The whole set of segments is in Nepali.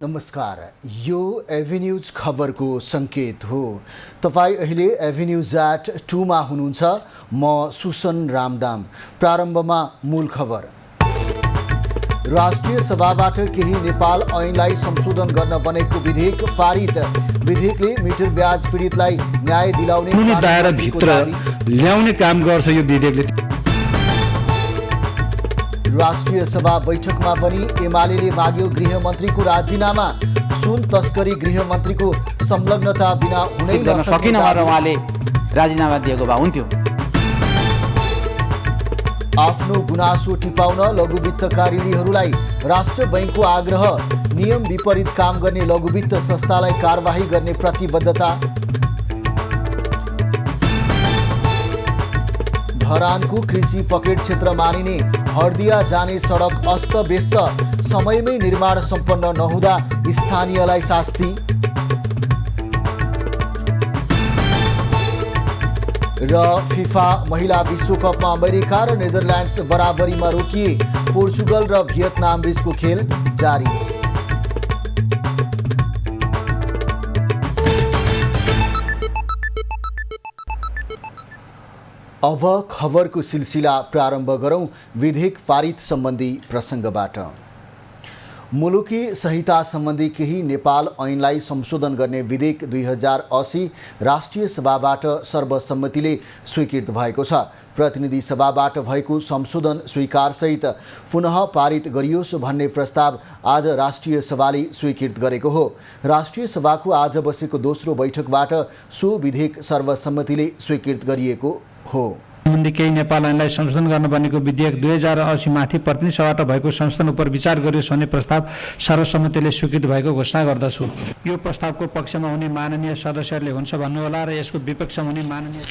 नमस्कार, यो एभिन्यूज खबरको सङ्केत हो। तपाईँ अहिले एभिन्यूज@2 मा हुनुहुन्छ। म सुसन रामदाम। प्रारम्भमा मूल खबर। राष्ट्रिय सभाबाट केही नेपाल ऐनलाई संशोधन गर्न बनेको विधेयक पारित। विधेयकले मिटर ब्याज पीडितलाई न्याय दिलाउने दायराभित्र ल्याउने काम गर्छ। यो विधेयकले राष्ट्रिय सभा बैठकमा पनि एमाले माग्यो गृहमन्त्रीको राजीनामा। सुन तस्करी गृहमन्त्रीको संलग्नता बिना हुनै नसकिन उहाँले राजीनामा दिएको भए हुन्थ्यो। आफ्नो गुनासो टिपाउन लघुवित्तकारीहरूलाई राष्ट्र बैंकको आग्रह। नियम विपरीत काम गर्ने लघुवित्त संस्थालाई कारबाही गर्ने प्रतिबद्धता। धरानको कृषि पकेट क्षेत्र मानिने हर्दिया जाने सडक अस्तव्यस्त। समयमै निर्माण सम्पन्न नहुँदा स्थानीयलाई शास्ति। र फिफा महिला विश्वकपमा अमेरिका र नेदरल्यान्ड्स बराबरीमा रोकिए। पोर्चुगल र भियतनाम बीचको खेल जारी। अब खबरको सिलसिला प्रारम्भ गरौँ विधेयक पारित सम्बन्धी प्रसङ्गबाट। मुलुकी संहिता सम्बन्धी केही नेपाल ऐनलाई संशोधन गर्ने विधेयक 2080 राष्ट्रिय सभाबाट सर्वसम्मतिले स्वीकृत भएको छ। प्रतिनिधि सभाबाट भएको संशोधन स्वीकारसहित पुनः पारित गरियोस् भन्ने प्रस्ताव आज राष्ट्रिय सभाले स्वीकृत गरेको हो। राष्ट्रिय सभाको आज बसेको दोस्रो बैठकबाट सो विधेयक सर्वसम्मतिले स्वीकृत गरिएको हो। सम्बन्धी केही नेपाल ऐनलाई संशोधन गर्न बनेको विधेयक 2080 माथि प्रतिनिधि सभाबाट भएको संशोधन उप विचार गरियोस् भन्ने प्रस्ताव सर्वसम्मतिले स्वीकृत भएको घोषणा गर्दछु। यो प्रस्तावको पक्षमा हुने माननीय सदस्यहरूले हुन्छ भन्नुहोला र यसको विपक्षमा हुने माननीय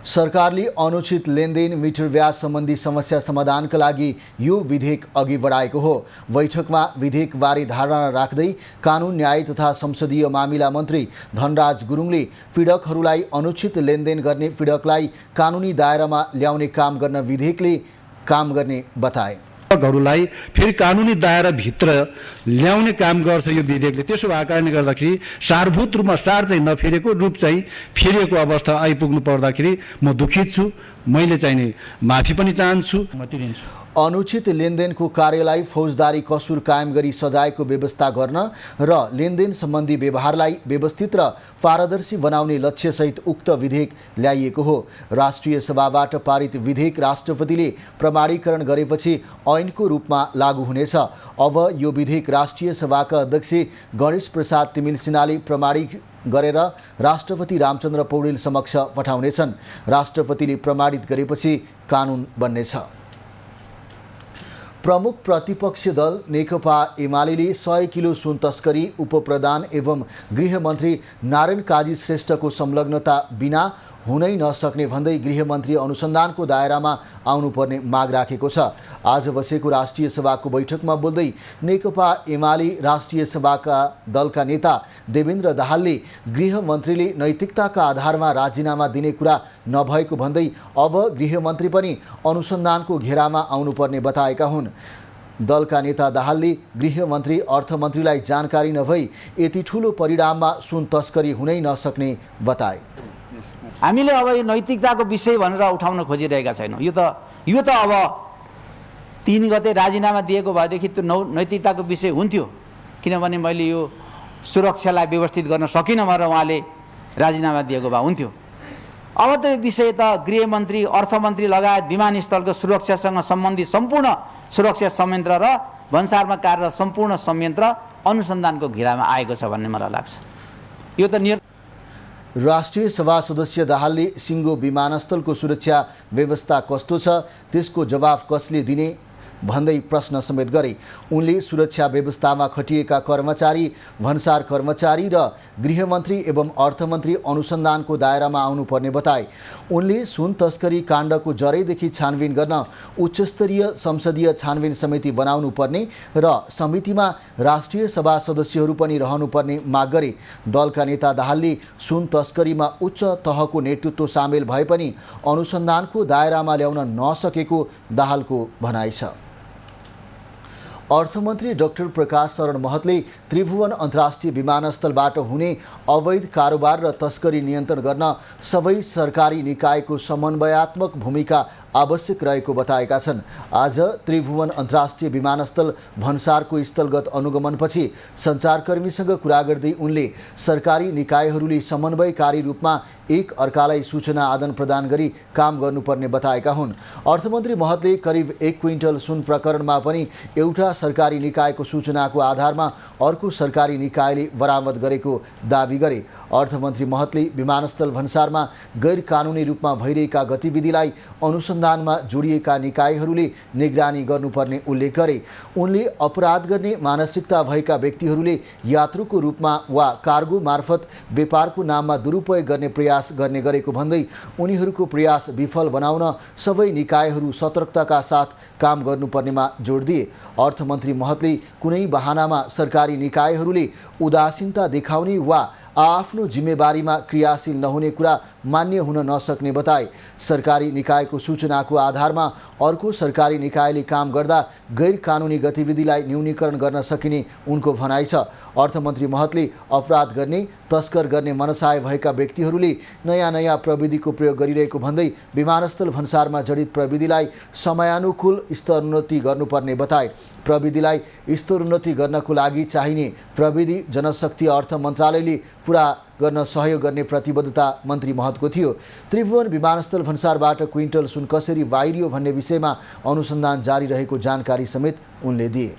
सरकारले अनुचित लेनदेन मिटर ब्याज सम्बन्धी समस्या समाधानका लागि यो विधेयक अघि बढाएको हो। बैठकमा विधेयकबारे धारणा राख्दै कानुन न्याय तथा संसदीय मामिला मन्त्री धनराज गुरुङले पीडकहरूलाई अनुचित लेनदेन गर्ने पीडकलाई कानुनी दायरामा ल्याउने काम गर्न विधेयकले काम गर्ने बताए। हरूलाई फेरि कानुनी दायराभित्र ल्याउने काम गर्छ यो विधेयकले। त्यसो भएको कारणले गर्दाखेरि सारभूत रूपमा सार चाहिँ नफेरेको रूप चाहिँ फेरिएको अवस्था आइपुग्नु पर्दाखेरि म दुखित छु। मैले चाहिँ माफी पनि चाहन्छु, म तिर्छु। अनुचित लेनदेनको कार्यलाई फौजदारी कसुर कायम गरी सजायको व्यवस्था गर्न र लेनदेन सम्बन्धी व्यवहारलाई व्यवस्थित र पारदर्शी बनाउने लक्ष्यसहित उक्त विधेयक ल्याइएको हो। राष्ट्रिय सभाबाट पारित विधेयक राष्ट्रपतिले प्रमाणीकरण गरेपछि ऐनको रूपमा लागू हुनेछ। अब यो विधेयक राष्ट्रिय सभाका अध्यक्ष गणेश प्रसाद तिमिल सिन्हाले प्रमाणित गरेर राष्ट्रपति रामचन्द्र पौडेल समक्ष पठाउनेछन्। राष्ट्रपतिले प्रमाणित गरेपछि कानुन बन्नेछ। प्रमुख प्रतिपक्षी दल नेकपा एमाले 100 किलो सुन तस्करी उपप्रधान एवं गृहमन्त्री नारायण काजी श्रेष्ठको संलग्नता बिना हुनै नसक्ने भन्दै गृहमन्त्री अनुसन्धानको दायरामा आउनुपर्ने माग राखेको छ। आज बसेको राष्ट्रिय सभाको बैठकमा बोल्दै नेकपा एमाले राष्ट्रिय सभाका दलका नेता देवेन्द्र दाहालले गृहमन्त्रीले नैतिकताका आधारमा राजीनामा दिने कुरा नभएको भन्दै अब गृहमन्त्री पनि अनुसन्धानको घेरामा आउनुपर्ने बताएका हुन्। दलका नेता दाहालले गृहमन्त्री अर्थमन्त्रीलाई जानकारी नभई यति ठुलो परिणाममा सुन तस्करी हुनै नसक्ने बताए। हामीले अब यो नैतिकताको विषय भनेर उठाउन खोजिरहेका छैनौँ। यो त अब 3 गते राजीनामा दिएको भएदेखि त्यो नैतिकताको विषय हुन्थ्यो। किनभने मैले यो सुरक्षालाई व्यवस्थित गर्न सकिनँ भनेर उहाँले राजीनामा दिएको भए हुन्थ्यो। अब त यो विषय त गृहमन्त्री अर्थमन्त्री लगायत विमानस्थलको सुरक्षासँग सम्बन्धित सम्पूर्ण सुरक्षा संयन्त्र र भन्सारमा कार्यरत सम्पूर्ण संयन्त्र अनुसन्धानको घेरामा आएको छ भन्ने मलाई लाग्छ। यो त राष्ट्रिय सभा सदस्य दाहालले सिङ्गो विमानस्थलको सुरक्षा व्यवस्था कस्तो छ त्यसको जवाफ कसले दिने भन्दै प्रश्न समेत गरे। उनले सुरक्षा व्यवस्थामा खटिएका कर्मचारी, भन्सार कर्मचारी र गृहमन्त्री एवं अर्थमन्त्री अनुसन्धानको दायरामा आउनुपर्ने बताए। उनले सुन तस्करी काण्डको जरैदेखि छानबिन गर्न उच्चस्तरीय संसदीय छानबिन समिति बनाउनु पर्ने र समितिमा राष्ट्रिय सभा सदस्यहरू पनि रहनुपर्ने माग गरे। दलका नेता दाहालले सुन तस्करीमा उच्च तहको नेतृत्व सामेल भए पनि अनुसन्धानको दायरामा ल्याउन नसकेको दाहालको भनाइ छ। अर्थमन्त्री डाक्टर प्रकाश शरण महतले त्रिभुवन अन्तर्राष्ट्रिय विमानस्थलबाट हुने अवैध कारोबार र तस्करी नियन्त्रण गर्न सबै सरकारी निकायको समन्वयात्मक भूमिका आवश्यक रहेको बताएका छन्। आज त्रिभुवन अन्तर्राष्ट्रिय विमानस्थल भन्सारको स्थलगत अनुगमनपछि सञ्चारकर्मीसँग कुरा गर्दै उनले सरकारी निकायहरूले समन्वयकारी रूपमा एक अर्कालाई सूचना आदान प्रदान गरी काम गर्नुपर्ने बताएका हुन्। अर्थमन्त्री महतले करिब 1 क्विन्टल सुन प्रकरणमा पनि एउटा सरकारी निकायको सूचनाको आधारमा अर्को सरकारी निकायले बरामद गरेको दावी गरे। अर्थमन्त्री महतले विमानस्थल भन्सारमा गैर कानुनी रूपमा भइरहेका गतिविधिलाई अनुसन्धानमा जोडिएका निकायहरूले निगरानी गर्नुपर्ने उल्लेख गरे। उनले अपराध गर्ने मानसिकता भएका व्यक्तिहरूले यात्रुको रूपमा वा कार्गो मार्फत व्यापारको नाममा दुरुपयोग गर्ने प्रयास गर्ने गरेको भन्दै उनीहरूको प्रयास विफल बनाउन सबै निकायहरू सतर्कताका साथ काम गर्नुपर्नेमा जोड दिए। अर्थमन्त्री महतले कुनै बहानामा सरकारी निकायहरूले उदासीनता देखाउने वा आफ्नो जिम्मेवारीमा क्रियाशील नहुने कुरा मान्य हुन नसक्ने बताए। सरकारी निकायको सूचनाको आधारमा अर्को सरकारी निकायले काम गर्दा गैर कानुनी गतिविधिलाई न्यूनीकरण गर्न सकिने उनको भनाइ छ। अर्थमन्त्री महतले अपराध गर्ने तस्कर गर्ने मनसाय भएका व्यक्तिहरूले नयाँ प्रविधिको प्रयोग गरिरहेको भन्दै विमानस्थल भन्सारमा जडित प्रविधिलाई समयानुकूल स्तरोन्नति गर्नुपर्ने बताए। प्रविधिलाई स्तरोन्नति गर्नको लागि चाहिने प्रविधि जनशक्ति अर्थ मन्त्रालयले पुरा गर्न सहयोग गर्ने प्रतिबद्धता मन्त्री महतको थियो। त्रिभुवन विमानस्थल भन्सारबाट क्विन्टल सुन कसरी बाहिरियो भन्ने विषयमा अनुसन्धान जारी रहेको जानकारी समेत उनले दिए।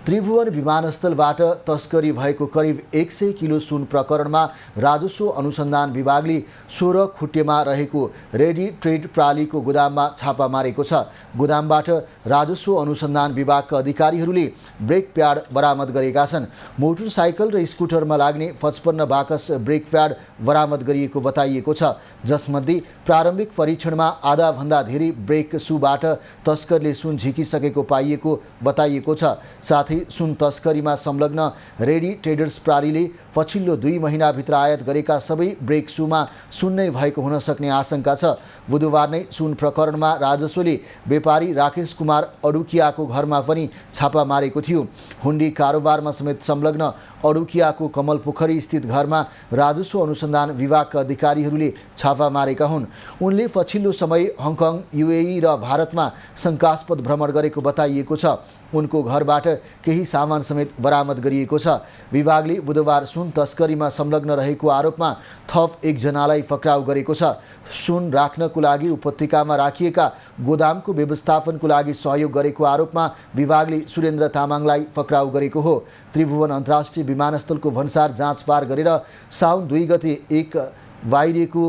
त्रिभुवन विमानस्थलबाट तस्करी भएको करिब 100 किलो सुन प्रकरणमा राजस्व अनुसन्धान विभागले 16 खुट्टेमा रहेको रेडी ट्रेड प्रालीको गोदाममा छापा मारेको छ। गोदामबाट राजस्व अनुसन्धान विभागका अधिकारीहरूले ब्रेक प्याड बरामद गरेका छन्। मोटरसाइकल र स्कुटरमा लाग्ने 55 बाकस ब्रेक प्याड बरामद गरिएको बताइएको छ, जसमध्ये प्रारम्भिक परीक्षणमा आधाभन्दा धेरै ब्रेक सूबाट तस्करले सुन झिकिसकेको पाइएको बताइएको छ। साथै सुन तस्करीमा संलग्न रेडी ट्रेडर्स प्रालीले पछिल्लो 2 महिनाभित्र आयात गरेका सबै ब्रेक सूमा सुन नै भएको हुन सक्ने आशंका छ। बुधबार नै सुन प्रकरणमा राजस्वले व्यापारी राकेश कुमार अडुकियाको घरमा पनि छापा मारेको थियो। हुन्डी कारोबारमा समेत संलग्न अडुकियाको कमल पोखरी स्थित घरमा राजस्व अनुसन्धान विभागका अधिकारीहरूले छापा मारेका हुन्। उनले पछिल्लो समय हङकङ, युएई र भारतमा शङ्कास्पद भ्रमण गरेको बताइएको छ। उनको घरबाट केही सामान समेत बरामद गरिएको छ। विभागले बुधबार सुन तस्करीमा संलग्न रहेको आरोपमा थप 1 जनालाई पक्राउ गरेको छ। सुन राख्नको लागि उपत्यकामा राखिएका गोदामको व्यवस्थापनको लागि सहयोग गरेको आरोपमा विभागले सुरेन्द्र तामाङलाई पक्राउ गरेको हो। त्रिभुवन अन्तर्राष्ट्रिय विमानस्थलको भन्सार जाँच पार गरेर साउन 2 गते 1 बाहिरिएको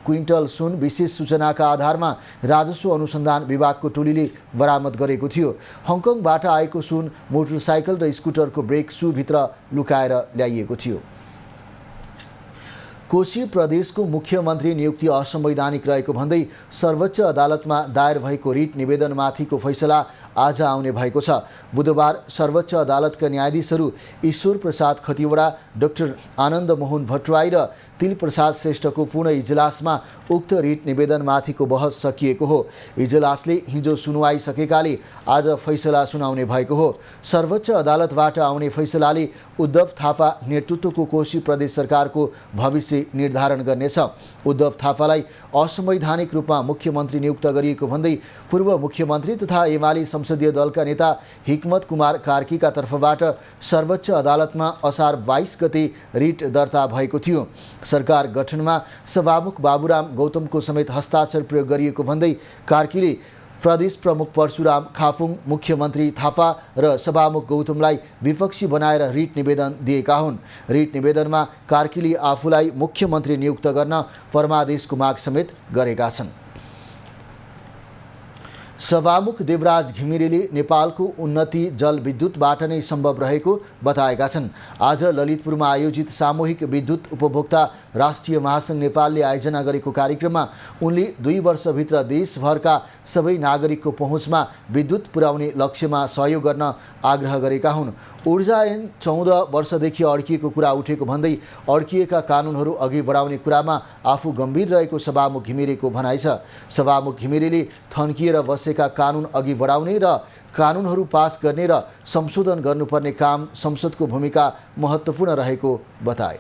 क्विन्टल सुन विशेष सूचनाका आधारमा राजस्व अनुसन्धान विभागको टोलीले बरामद गरेको थियो। हङकङबाट आएको सुन मोटरसाइकल र स्कुटरको ब्रेक सूभित्र लुकाएर ल्याइएको थियो। कोशी प्रदेशको मुख्यमन्त्री नियुक्ति असंवैधानिक रहेको भन्दै सर्वोच्च अदालतमा दायर भएको रिट निवेदनमाथिको फैसला आज आउने भएको छ। बुधबार सर्वोच्च अदालतका न्यायाधीशहरू ईश्वर प्रसाद खतिवडा, डाक्टर आनन्द मोहन भट्टराई र तिल प्रसाद श्रेष्ठको पूर्ण इजलासमा उक्त रिट निवेदनमाथिको बहस सकिएको हो। इजलासले हिजो सुनवाई सकेकाले आज फैसला सुनाउने भएको हो। सर्वोच्च अदालतबाट आउने फैसलाले उद्धव थापा नेतृत्वको कोशी प्रदेश सरकारको भविष्य निर्धारण गर्नेछ। उद्धव थापालाई असंवैधानिक रूपमा मुख्यमन्त्री नियुक्त गरिएको भन्दै पूर्व मुख्यमन्त्री तथा एमाले संसदीय दलका नेता हिक्मत कुमार कार्कीका तर्फबाट सर्वोच्च अदालतमा असार 22 गते रिट दर्ता भएको थियो। सरकार गठनमा सभामुख बाबुराम गौतमको समेत हस्ताक्षर प्रयोग गरिएको भन्दै कार्कीले प्रदेश प्रमुख परशुराम खाफुङ, मुख्यमन्त्री थापा र सभामुख गौतमलाई विपक्षी बनाएर रिट निवेदन दिएका हुन्। रिट निवेदनमा कार्कीले आफूलाई मुख्यमन्त्री नियुक्त गर्न परमादेशको माग समेत गरेका छन्। सभामुख देवराज घिमिरेले नेपालको उन्नति जलविद्युतबाट नै सम्भव रहेको बताएका छन्। आज ललितपुरमा आयोजित सामूहिक विद्युत उपभोक्ता राष्ट्रिय महासङ्घ नेपालले आयोजना गरेको कार्यक्रममा उनले 2 वर्षभित्र देशभरका सबै नागरिकको पहुँचमा विद्युत पुर्याउने लक्ष्यमा सहयोग गर्न आग्रह गरेका हुन्। ऊर्जा ऐन 14 वर्षदेखि अड्किएको कुरा उठेको भन्दै अड्किएका कानुनहरू अघि बढाउने कुरामा आफू गम्भीर रहेको सभामुख घिमिरेको भनाइ छ। सभामुख घिमिरेले थन्किएर बसेका बसेका कानुन अघि बढाउने र कानुनहरू पास गर्ने र संशोधन गर्नुपर्ने काम संसदको भूमिका महत्त्वपूर्ण रहेको बताए।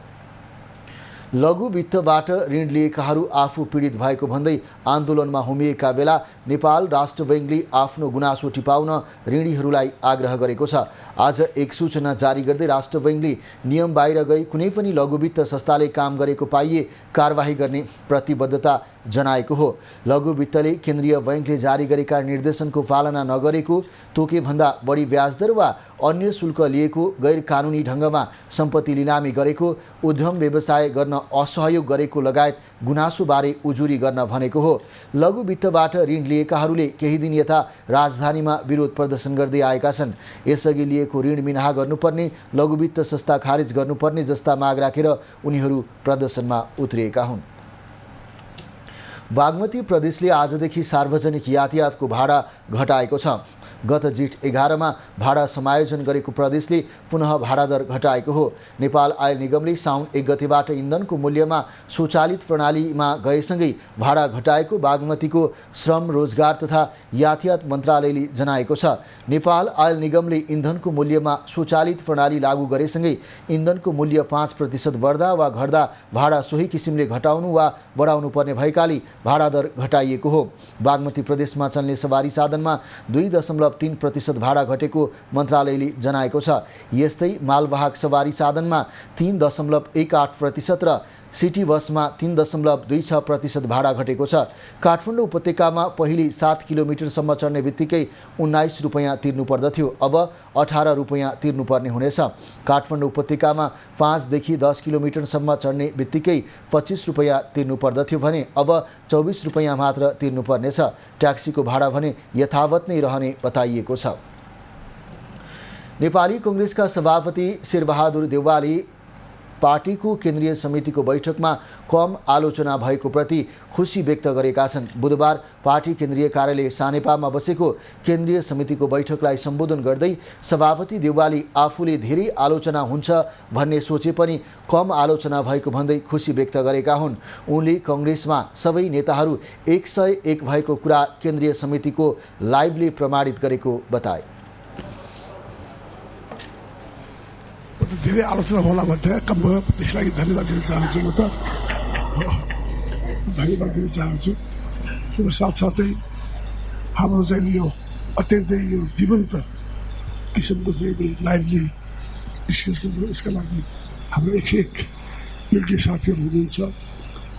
लघु वित्तबाट ऋण लिएकाहरू आफू पीडित भएको भन्दै आन्दोलनमा होमिएका बेला नेपाल राष्ट्र बैङ्कले आफ्नो गुनासो टिपाउन ऋणीहरूलाई आग्रह गरेको छ। आज एक सूचना जारी गर्दै राष्ट्र बैङ्कले नियम बाहिर गई कुनै पनि लघु वित्त संस्थाले काम गरेको पाइए कारबाही गर्ने प्रतिबद्धता जनाएको हो। लघु वित्तले केन्द्रीय बैङ्कले जारी गरेका निर्देशनको पालना नगरेको, तोकेभन्दा बढी ब्याजदर वा अन्य शुल्क लिएको, गैर कानुनी ढङ्गमा सम्पत्ति लिलामी गरेको, उद्यम व्यवसाय गर्न असहयोग गरेको लगायत गुनासोबारे उजुरी गर्न भनेको हो। लघु वित्तबाट ऋण लिएकाहरूले केही दिन यता राजधानीमा विरोध प्रदर्शन गर्दै आएका छन्। यसअघि लिएको ऋण मिनाहा गर्नुपर्ने, लघु वित्त संस्था खारेज गर्नुपर्ने जस्ता माग राखेर उनीहरू प्रदर्शनमा उत्रिएका हुन्। बागमती प्रदेशले आजदेखि सार्वजनिक यातायातको भाडा घटाएको छ। गत जेठ 11 मा भाडा समायोजन गरेको प्रदेशले पुनः भाडा दर घटाएको हो। नेपाल आयल निगमले साउन 1 गतेबाट इन्धनको मूल्यमा स्वचालित प्रणालीमा गएसँगै भाडा घटाएको बागमतीको श्रम, रोजगार तथा यातायात मन्त्रालयले जनाएको छ। नेपाल आयल निगमले इन्धनको मूल्यमा स्वचालित प्रणाली लागू गरेसँगै इन्धनको मूल्य 5% बढ्दा वा घट्दा भाडा सोही किसिमले घटाउनु वा बढाउनु पर्ने भएकाले भाडा दर घटाइएको हो। बागमती प्रदेशमा चल्ने सवारी साधनमा 2.3% भाडा घटेको मन्त्रालयले जनाएको छ। यस्तै मालवाहक सवारी साधनमा 3.18% र सिटी बसमा 3.26% भाडा घटेको छ। काठमाडौँ उपत्यकामा पहिले 7 किलोमिटरसम्म चढ्ने बित्तिकै 19 रुपैयाँ तिर्नु पर्दथ्यो, अब 18 रुपैयाँ तिर्नुपर्ने हुनेछ। काठमाडौँ उपत्यकामा 5 देखि 10 किलोमिटरसम्म चढ्ने बित्तिकै 25 रुपैयाँ तिर्नु पर्दथ्यो भने अब 24 रुपैयाँ मात्र तिर्नुपर्नेछ। ट्याक्सीको भाडा भने यथावत नै रहने बताइएको छ। नेपाली कांग्रेसका सभापति शेरबहादुर देउवाले पार्टीको केन्द्रीय समितिको बैठकमा कम आलोचना भएको प्रति खुसी व्यक्त गरेका छन्। बुधबार पार्टी केन्द्रीय कार्यालय सानेपामा बसेको केन्द्रीय समितिको बैठकलाई सम्बोधन गर्दै सभापति देउवाले आफूले धेरै आलोचना हुन्छ भन्ने सोचे पनि कम आलोचना भएको भन्दै खुसी व्यक्त गरेका हुन्। उनले कांग्रेसमा सबै नेताहरू 101 भएको कुरा केन्द्रीय समितिको लाइभले प्रमाणित गरेको बताए। धेरै आलोचना होला भनेर कम भयो, त्यसलाई धन्यवाद दिन चाहन्छु। म त धन्यवाद दिन चाहन्छु। र साथसाथै हाम्रो चाहिँ यो अत्यन्तै यो जीवन्त किसिमको चाहिँ लाइभली डिस्कसन हो। यसका लागि हाम्रो 101 योग्य साथीहरू हुनुहुन्छ।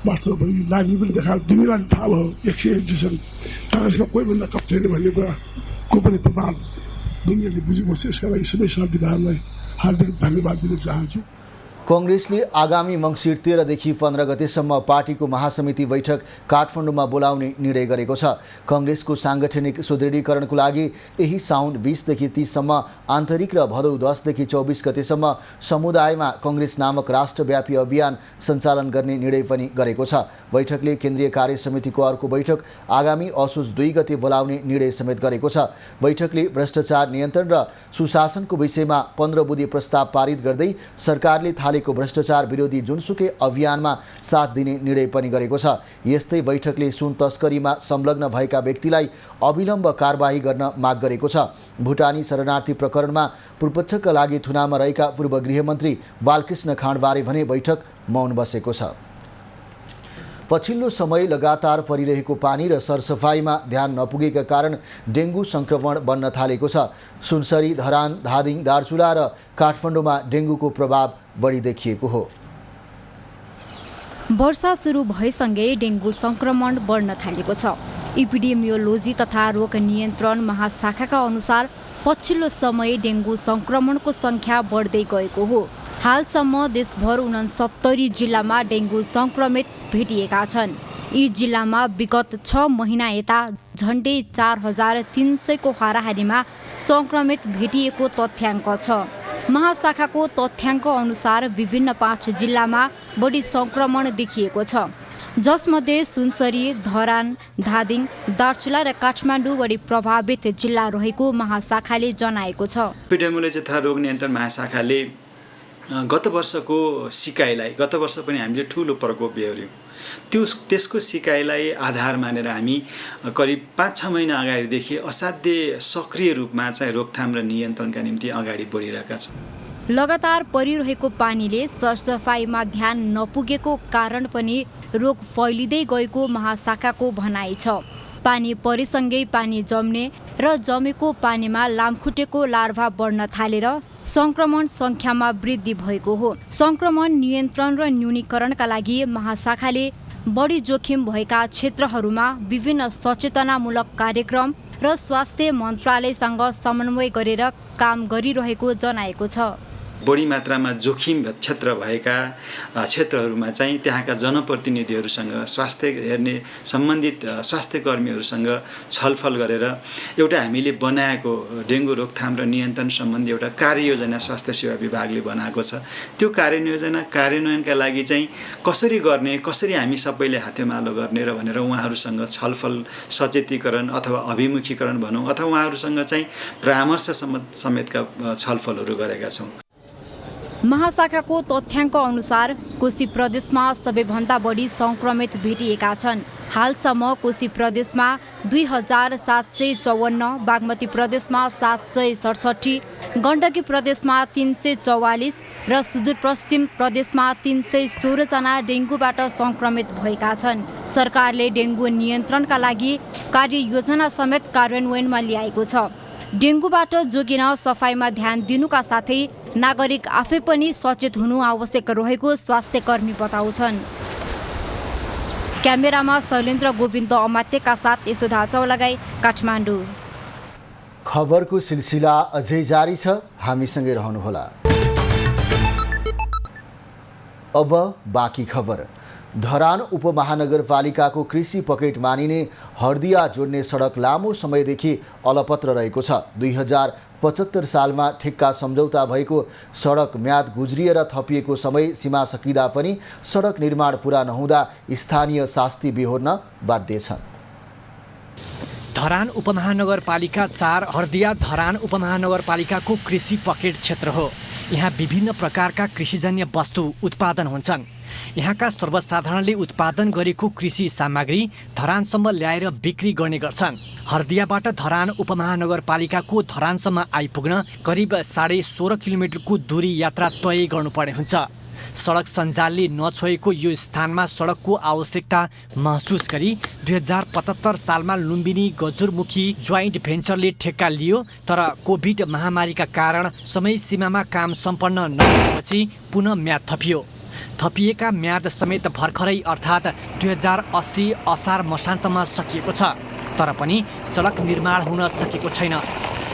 वास्तवमा यो लाइभली पनि देखायो, दुनियाँलाई थाहा भयो 101 जुन काङ्ग्रेसमा कोहीभन्दा कम छैन भन्ने कुराको पनि प्रमाण दुनियाँले बुझेको छ। यसका लागि सबै साथीभाइहरूलाई हार्दिक धन्यवाद दिन चाहन्छु। कांग्रेसले आगामी मङ्सिर 13 देखि 15 गतेसम्म पार्टीको महासमिति बैठक काठमाडौँमा बोलाउने निर्णय गरेको छ। कांग्रेसको साङ्गठनिक सुदृढीकरणको लागि यही साउन 20 देखि 30 सम्म आन्तरिक र भदौ 10 देखि 24 गतेसम्म समुदायमा कांग्रेस नामक राष्ट्रव्यापी अभियान सञ्चालन गर्ने निर्णय पनि गरेको छ। बैठकले केन्द्रीय कार्य समितिको अर्को बैठक आगामी असोज 2 गते बोलाउने निर्णय समेत गरेको छ। बैठकले भ्रष्टाचार नियन्त्रण र सुशासनको विषयमा 15 बुँदे प्रस्ताव पारित गर्दै सरकारले को भ्रष्टाचार विरोधी जुनसुकै अभियानमा साथ दिने निर्णय पनि गरेको छ। यस्तै बैठकले सुन तस्करीमा संलग्न भएका व्यक्तिलाई अविलम्ब कारबाही गर्न माग गरेको छ। भुटानी शरणार्थी प्रकरणमा पूर्वपक्षका लागि थुनामा रहेका पूर्व गृहमन्त्री बालकृष्ण खाँडबारे भने बैठक मौन बसेको छ। पछिल्लो समय लगातार परिरहेको पानी र सरसफाइमा ध्यान नपुगेका कारण डेङ्गु संक्रमण बढ्न थालेको छ। सुनसरी, धरान, धादिङ, दार्चुला र काठमाडौँमा डेङ्गुको प्रभाव बढी देखिएको हो। वर्षा सुरु भएसँगै डेङ्गु संक्रमण बढ्न थालेको छ। इपिडेमियोलोजी तथा रोग नियन्त्रण महाशाखाका अनुसार पछिल्लो समय डेङ्गु संक्रमणको सङ्ख्या बढ्दै गएको हो। हालसम्म देशभर 69 जिल्लामा डेङ्गु संक्रमित भेटिएका छन्। यी जिल्लामा विगत 6 महिना यता झन्डै 4300 को हाराहारीमा संक्रमित भेटिएको तथ्याङ्क छ। महाशाखाको तथ्याङ्क अनुसार विभिन्न 5 जिल्लामा बढी संक्रमण देखिएको छ, जसमध्ये सुनसरी, धरान, धादिङ, दार्चुला र काठमाडौँ बढी प्रभावित जिल्ला रहेको महाशाखाले जनाएको छ। इपिडेमियोलोजी तथा रोग नियन्त्रण महाशाखाले गत वर्षको सिकाइलाई, गत वर्ष पनि हामीले ठुलो प्रकोप बेहोर्यौँ। त्यसको सिकाइलाई आधार मानेर हामी करिब 5-6 महिना अगाडिदेखि असाध्य सक्रिय रूपमा चाहिँ रोकथाम र नियन्त्रणका निम्ति अगाडि बढिरहेका छौँ। लगातार परिरहेको पानीले सरसफाइमा ध्यान नपुगेको कारण पनि रोग फैलिँदै गएको महाशाखाको भनाइ छ। पानी परिसँगै पानी जम्ने र जमेको पानीमा लामखुट्टेको लार्भा बढ्न थालेर संक्रमण संख्यामा वृद्धि भएको हो। संक्रमण नियन्त्रण र न्यूनीकरणका लागि महाशाखाले बढी जोखिम भएका क्षेत्रहरूमा विभिन्न सचेतनामूलक कार्यक्रम र स्वास्थ्य मन्त्रालयसँग समन्वय गरेर काम गरिरहेको जनाएको छ। बढी मात्रामा जोखिम क्षेत्र भएका क्षेत्रहरूमा चाहिँ त्यहाँका जनप्रतिनिधिहरूसँग स्वास्थ्य हेर्ने सम्बन्धित स्वास्थ्य कर्मीहरूसँग छलफल गरेर एउटा हामीले बनाएको डेङ्गु रोकथाम र नियन्त्रण सम्बन्धी एउटा कार्ययोजना स्वास्थ्य सेवा विभागले बनाएको छ। त्यो कार्ययोजना कार्यान्वयनका लागि चाहिँ कसरी गर्ने, कसरी हामी सबैले हातेमालो गर्ने र भनेर उहाँहरूसँग छलफल, सचेतीकरण अथवा अभिमुखीकरण भनौँ अथवा उहाँहरूसँग चाहिँ परामर्श समेतका छलफलहरू गरेका छौँ। महाशाखाको तथ्याङ्क अनुसार कोशी प्रदेशमा सबैभन्दा बढी संक्रमित भेटिएका छन्। हालसम्म कोशी प्रदेशमा 2754, बागमती प्रदेशमा 767, गण्डकी प्रदेशमा 344 र सुदूरपश्चिम प्रदेशमा 316 जना डेङ्गुबाट संक्रमित भएका छन्। सरकारले डेङ्गु नियन्त्रणका लागि कार्ययोजना समेत कार्यान्वयनमा ल्याएको छ। डेङ्गुबाट जोगिन सफाइमा ध्यान दिनुका साथै नागरिक आफै पनि सचेत हुनु आवश्यक रहेको स्वास्थ्य कर्मी बताउँछन्। क्यामेरामा शैलेन्द्र गोविन्द अमात्यका साथ यशोधा चौलागाई, काठमाडौँ। खबरको सिलसिला अझै जारी छ, हामीसँगै रहनुहोला। अब बाँकी खबर। धरान उपमहानगरपालिकाको कृषि पकेट मानिने हर्दिया जोड्ने सडक लामो समयदेखि अलपत्र रहेको छ। 2075 सालमा ठेक्का सम्झौता भएको सडक म्याद गुज्रिएर थपिएको समय सीमा सकिँदा पनि सडक निर्माण पुरा नहुँदा स्थानीय शास्ति बिहोर्न बाध्य छन्। धरान उपमहानगरपालिका 4 हर्दिया धरान उपमहानगरपालिकाको कृषि पकेट क्षेत्र हो। यहाँ विभिन्न प्रकारका कृषिजन्य वस्तु उत्पादन हुन्छन्। यहाँका सर्वसाधारणले उत्पादन गरेको कृषि सामग्री धरानसम्म ल्याएर बिक्री गर्ने गर्छन्। हर्दियाबाट धरान उपमहानगरपालिकाको धरानसम्म आइपुग्न करिब 16.5 किलोमिटरको दूरी यात्रा तय गर्नुपर्ने हुन्छ। सडक सञ्जालले नछोएको यो स्थानमा सडकको आवश्यकता महसुस गरी 2075 सालमा लुम्बिनी गजुरमुखी जोइन्ट भेन्चरले ठेक्का लियो, तर कोभिड महामारीका कारण समय सीमामा काम सम्पन्न नभएपछि पुनः म्याद थपियो। थपिएका म्याद समेत भर्खरै अर्थात् 2080 असार मसान्तमा सकिएको छ, तर पनि सडक निर्माण हुन सकेको छैन।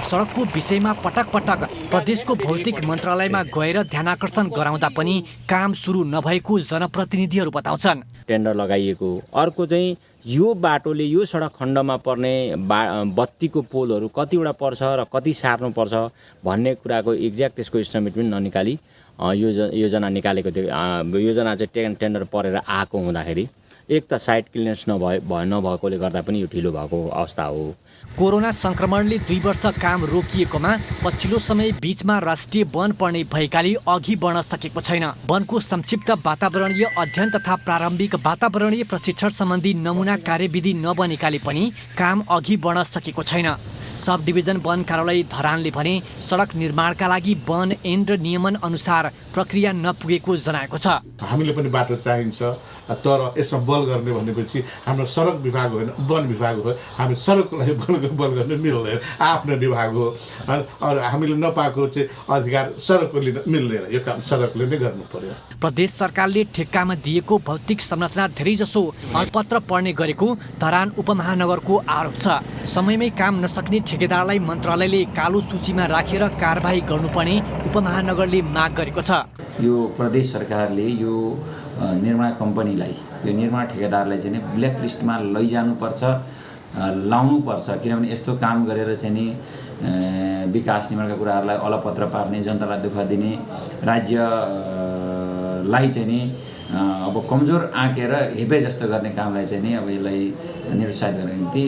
सडकको विषयमा पटक पटक प्रदेशको भौतिक मन्त्रालयमा गएर ध्यानाकर्षण गराउँदा पनि काम सुरु नभएको जनप्रतिनिधिहरू बताउँछन्। टेन्डर लगाइएको अर्को चाहिँ यो बाटोले यो सडक खण्डमा पर्ने बत्तीको पोलहरू कतिवटा पर्छ र कति सार्नुपर्छ भन्ने कुराको एक्ज्याक्ट त्यसको एस्टिमेट पनि ननिकाली योजना निकालेको थियो। योजना चाहिँ टेन्डर परेर आएको हुँदाखेरि एक त साइट क्लियरेन्स नभएकोले गर्दा पनि यो ढिलो भएको अवस्था हो। कोरोना संक्रमणले 2 वर्ष काम रोकिएकोमा पछिल्लो समय बीचमा राष्ट्रिय वन पर्ने भएकाले अघि बढ्न सकेको छैन। वनको संक्षिप्त वातावरणीय अध्ययन तथा प्रारम्भिक वातावरणीय प्रशिक्षण सम्बन्धी नमुना कार्यविधि नबनेकाले पनि काम अघि बढ्न सकेको छैन। सब डिभिजन वन कार्यालय धरानले भने सडक निर्माणका लागि वन ऐन र नियमन अनुसार प्रक्रिया नपुगेको जनाएको छ। हामीले पनि बाटो चाहिन्छ, तर यसमा बल गर्ने भनेपछि हाम्रो सडक विभाग होइन वन विभाग हो। हामी सडकको लागि बल गर्न मिल्दैन, आफ्नो विभाग हो। अरू हामीले नपाएको चाहिँ अधिकार सडकको लिन मिल्दैन, यो काम सडकले नै गर्नु पर्यो। प्रदेश सरकारले ठेक्कामा दिएको भौतिक संरचना धेरैजसो अल्पत्र पर्ने गरेको धरान उपमहानगरको आरोप छ। समयमै काम नसक्ने ठेकेदारलाई मन्त्रालयले कालो सूचीमा राखेर कारबाही गर्नुपर्ने उपमहानगरले माग गरेको छ। यो प्रदेश सरकारले यो निर्माण कम्पनीलाई, यो निर्माण ठेकेदारलाई चाहिँ ब्ल्याक लिस्टमा लैजानुपर्छ, लाउनुपर्छ। किनभने यस्तो काम गरेर चाहिँ नि विकास निर्माणका कुराहरूलाई अलपत्र पार्ने, जनतालाई दुःख दिने, राज्यलाई चाहिँ नि अब कमजोर आँकेर हेपे जस्तो गर्ने कामलाई चाहिँ नि अब यसलाई निरुत्साहित गर्ने निम्ति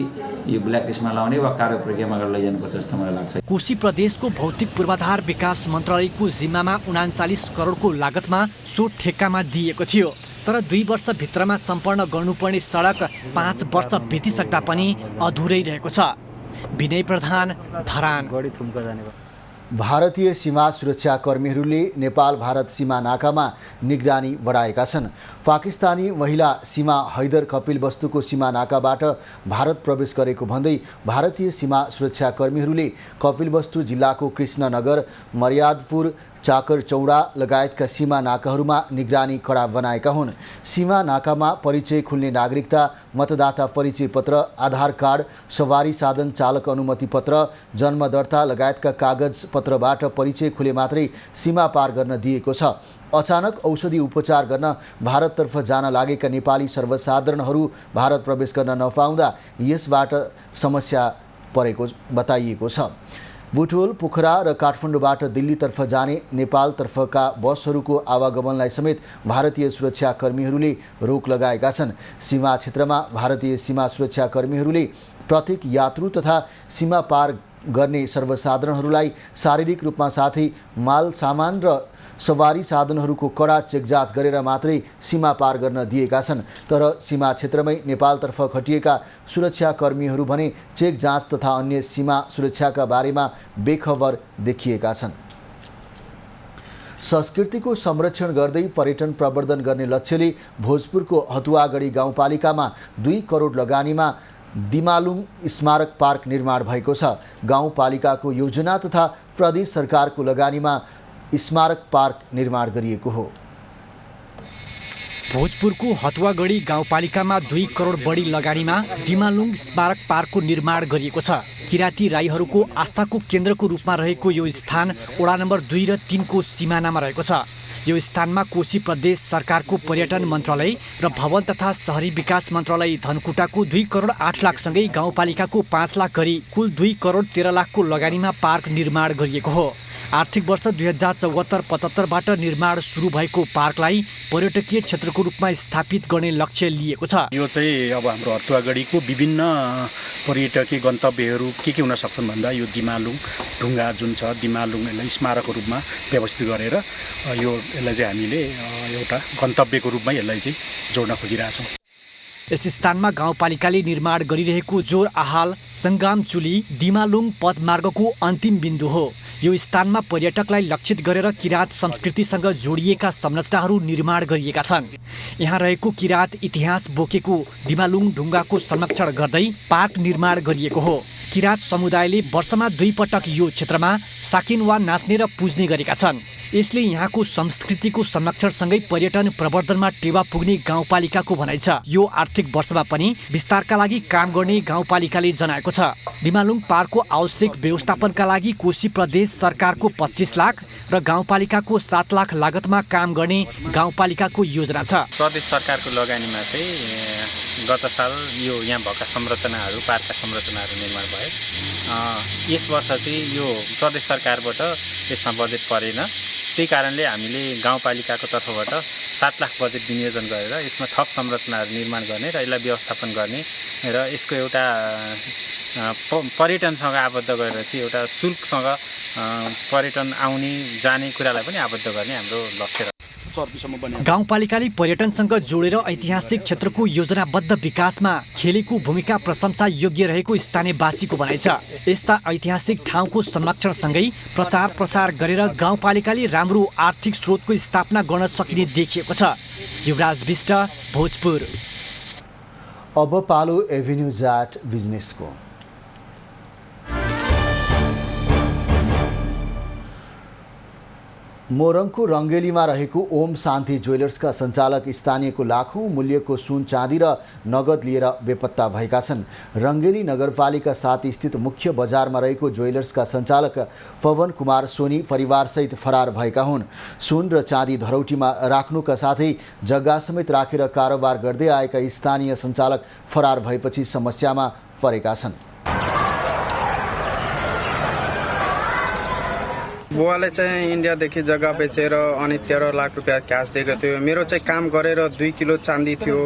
यो ब्ल्याक लिस्टमा लाउने वा कार्य प्रक्रियामा गरेर लैजानुपर्छ जस्तो मलाई लाग्छ। कोशी प्रदेशको भौतिक पूर्वाधार विकास मन्त्रालयको जिम्मामा 39 करोडको लागतमा सो ठेक्कामा दिएको थियो। तर 2 वर्षभित्रमा सम्पन्न गर्नुपर्ने सडक 5 वर्ष बितिसक्दा पनि अधुरै रहेको छ। विनय प्रधान, धरान। भारतीय सीमा सुरक्षा कर्मीहरूले नेपाल भारत सीमा नाकामा निगरानी बढाएका छन्। पाकिस्तानी महिला सीमा हैदर कपिलवस्तुको सीमा नाकाबाट भारत प्रवेश गरेको भन्दै भारतीय सीमा सुरक्षा कर्मीहरूले कपिलवस्तु जिल्लाको कृष्णनगर, मर्यादपुर, चाकरचौडा लगायतका सीमा नाकाहरूमा निगरानी कडा बनाएका हुन्। सीमा नाकामा परिचय खुल्ने नागरिकता, मतदाता परिचय पत्र, आधार कार्ड, सवारी साधन चालक अनुमति पत्र, जन्म दर्ता लगायतका कागज पत्रबाट परिचय खुले मात्रै सीमा पार गर्न दिएको छ। अचानक औषधि उपचार गर्न भारततर्फ जान लागेका नेपाली सर्वसाधारणहरू भारत प्रवेश गर्न नपाउँदा यसबाट समस्या परेको बताइएको छ। बुटवल, पोखरा र काठमाडौँबाट दिल्लीतर्फ जाने नेपालतर्फका बसहरूको आवागमनलाई समेत भारतीय सुरक्षा कर्मीहरूले रोक लगाएका छन्। सीमा क्षेत्रमा भारतीय सीमा सुरक्षा कर्मीहरूले प्रत्येक यात्रु तथा सीमा पार गर्ने सर्वसाधारणहरूलाई शारीरिक रूपमा साथै माल सामान र सवारी साधनहरूको कडा चेक जाँच गरेर मात्रै सीमा पार गर्न दिएका छन्। तर सीमा क्षेत्रमै नेपालतर्फ खटिएका सुरक्षा कर्मीहरू भने चेक जाँच तथा अन्य सीमा सुरक्षाका बारेमा बेखबर देखिएका छन्। संस्कृतिको संरक्षण गर्दै पर्यटन प्रवर्धन गर्ने लक्ष्यले भोजपुरको हतुवागढी गाउँपालिकामा 2 करोड लगानीमा दिमालुङ स्मारक पार्क निर्माण भएको छ। गाउँपालिकाको योजना तथा प्रदेश सरकारको लगानीमा स्मारक पार्क निर्माण गरिएको हो। भोजपुरको हतुवागढी गाउँपालिकामा 2 करोड बढी लगानीमा दिमालुङ स्मारक पार्कको निर्माण गरिएको छ। किराती राईहरूको आस्थाको केन्द्रको रूपमा रहेको यो स्थान वडा नम्बर 2 र 3 को सिमानामा रहेको छ। यो स्थानमा कोशी प्रदेश सरकारको पर्यटन मन्त्रालय र भवन तथा शहरी विकास मन्त्रालय धनकुटाको 2 करोड 8 लाखसँगै गाउँपालिकाको 5 लाख गरी कुल 2 करोड 13 लाखको लगानीमा पार्क निर्माण गरिएको हो। आर्थिक वर्ष 2074-75बाट निर्माण सुरु भएको पार्कलाई पर्यटकीय क्षेत्रको रूपमा स्थापित गर्ने लक्ष्य लिएको छ। यो चाहिँ अब हाम्रो हतुवागढीको विभिन्न पर्यटकीय गन्तव्यहरू के हुन सक्छन् भन्दा यो दिमालुङ ढुङ्गा जुन छ, दिमालुङ यसलाई स्मारकको रूपमा व्यवस्थित गरेर यसलाई चाहिँ हामीले एउटा गन्तव्यको रूपमा यसलाई चाहिँ जोड्न खोजिरहेछौँ। यस स्थानमा गाउँपालिकाले निर्माण गरिरहेको जोर आहाल सङ्गामचुली दिमालुङ पदमार्गको अन्तिम बिन्दु हो। यो स्थानमा पर्यटकलाई लक्षित गरेर किराँत संस्कृतिसँग जोडिएका संरचनाहरू निर्माण गरिएका छन्। यहाँ रहेको किराँत इतिहास बोकेको दिमालुङ ढुङ्गाको संरक्षण गर्दै पार्क निर्माण गरिएको हो। किराँत समुदायले वर्षमा 2 पटक यो क्षेत्रमा साकिन वा नाच्ने र पुज्ने गरेका छन्। यसले यहाँको संस्कृतिको संरक्षणसँगै पर्यटन प्रवर्धनमा टेवा पुग्ने गाउँपालिकाको भनाइ छ। यो आर्थिक वर्षमा पनि विस्तारका लागि काम गर्ने गाउँपालिकाले जनाएको छ। दिमालुङ पार्कको आवश्यक व्यवस्थापनका लागि कोशी प्रदेश सरकारको 25 लाख र गाउँपालिकाको 7 लाख लागतमा काम गर्ने गाउँपालिकाको योजना छ। प्रदेश सरकारको लगानीमा चाहिँ गत साल यो यहाँ भएका संरचनाहरू, पार्कका संरचनाहरू निर्माण भए। यस वर्ष चाहिँ यो प्रदेश सरकारबाट यसमा बजेट परेन। त्यही कारणले हामीले गाउँपालिकाको तर्फबाट 7 लाख बजेट विनियोजन गरेर यसमा थप संरचनाहरू निर्माण गर्ने र यसलाई व्यवस्थापन गर्ने र यसको एउटा पर्यटनसँग आबद्ध गरेर चाहिँ एउटा शुल्कसँग पर्यटन आउने जाने कुरालाई पनि आबद्ध गर्ने हाम्रो लक्ष्य छ। गाउँपालिकाले पर्यटनसँग जोडेर ऐतिहासिक क्षेत्रको योजनाबद्ध विकासमा खेलेको भूमिका प्रशंसा योग्य रहेको स्थानीयवासीको भनाइ छ। यस्ता ऐतिहासिक ठाउँको संरक्षणसँगै प्रचार प्रसार गरेर गाउँपालिकाले राम्रो आर्थिक स्रोतको स्थापना गर्न सकिने देखिएको छ। युवराज विष्ट, भोजपुर। अब पालो एभिन्यू जाट बिजनेसको। मोरङको रङ्गेलीमा रहेको ओम शान्ति ज्वेलर्सका सञ्चालक स्थानीयको लाखौँ मूल्यको सुन चाँदी र नगद लिएर बेपत्ता भएका छन्। रङ्गेली नगरपालिका 7 स्थित मुख्य बजारमा रहेको ज्वेलर्सका सञ्चालक पवन कुमार सोनी परिवारसहित फरार भएका हुन्। सुन र चाँदी धरौटीमा राख्नुका साथै जग्गा समेत राखेर कारोबार गर्दै आएका स्थानीय सञ्चालक फरार भएपछि समस्यामा परेका छन्। बुवाले चाहिँ इन्डियादेखि जग्गा बेचेर अनि 13 लाख रुपियाँ क्यास दिएको थियो। मेरो चाहिँ काम गरेर 2 किलो चाँदी थियो।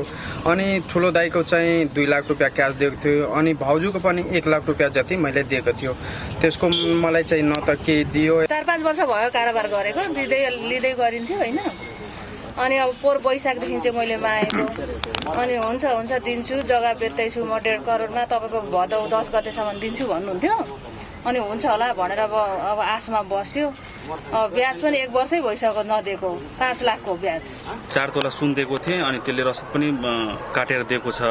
अनि ठुलो दाइको चाहिँ 2 लाख रुपियाँ क्यास दिएको थियो। अनि भाउजूको पनि 1 लाख रुपियाँ जति मैले दिएको थियो। त्यसको मलाई चाहिँ न त के दियो। 4-5 वर्ष भयो कारोबार गरेको, लिँदै गरिन्थ्यो हैन। अनि अब पोहोर वैशाखदेखि चाहिँ मैले मागेको अनि हुन्छ दिन्छु जग्गा बेच्दैछु म 1.5 करोडमा तपाईँको भदौ 10 गतेसम्म दिन्छु भन्नुहुन्थ्यो अनि हुन्छ होला भनेर अब आशमा बस्यो ब्याज पनि 1 वर्षै भइसक्यो नदिएको 5 लाखको ब्याज 4 तोला सुन दिएको थिएँ अनि त्यसले रसिद पनि काटेर दिएको छ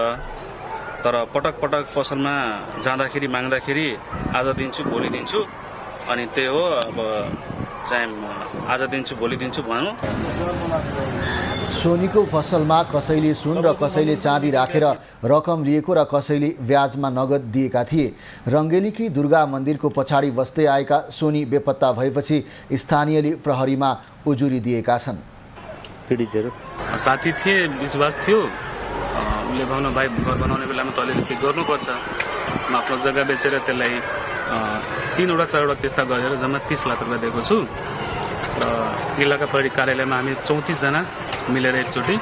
तर पटक पसलमा जाँदाखेरि माग्दाखेरि आज दिन्छु भोलि दिन्छु अनि त्यही हो अब चाहिँ आज दिन्छु भोलि दिन्छु भनौँ। सोनीको फसलमा कसैले सुन र कसैले चाँदी राखेर रकम लिएको र कसैले ब्याजमा नगद दिएका थिए। रङ्गेलीकी दुर्गा मन्दिरको पछाडि बस्दै आएका सोनी बेपत्ता भएपछि स्थानीयले प्रहरीमा उजुरी दिएका छन्। पीडितहरू साथी थिए विश्वास थियो उसले भाउन भाइ घर बनाउने बेलामा त अलिअलि के गर्नुपर्छ म आफ्नो जग्गा बेचेर त्यसलाई 3वटा 4वटा किस्ता गरेर जम्मा 30 लाख रुपियाँ दिएको छु र इलाका प्रहरी कार्यालयमा हामी 34 जना मिलेर एकचोटि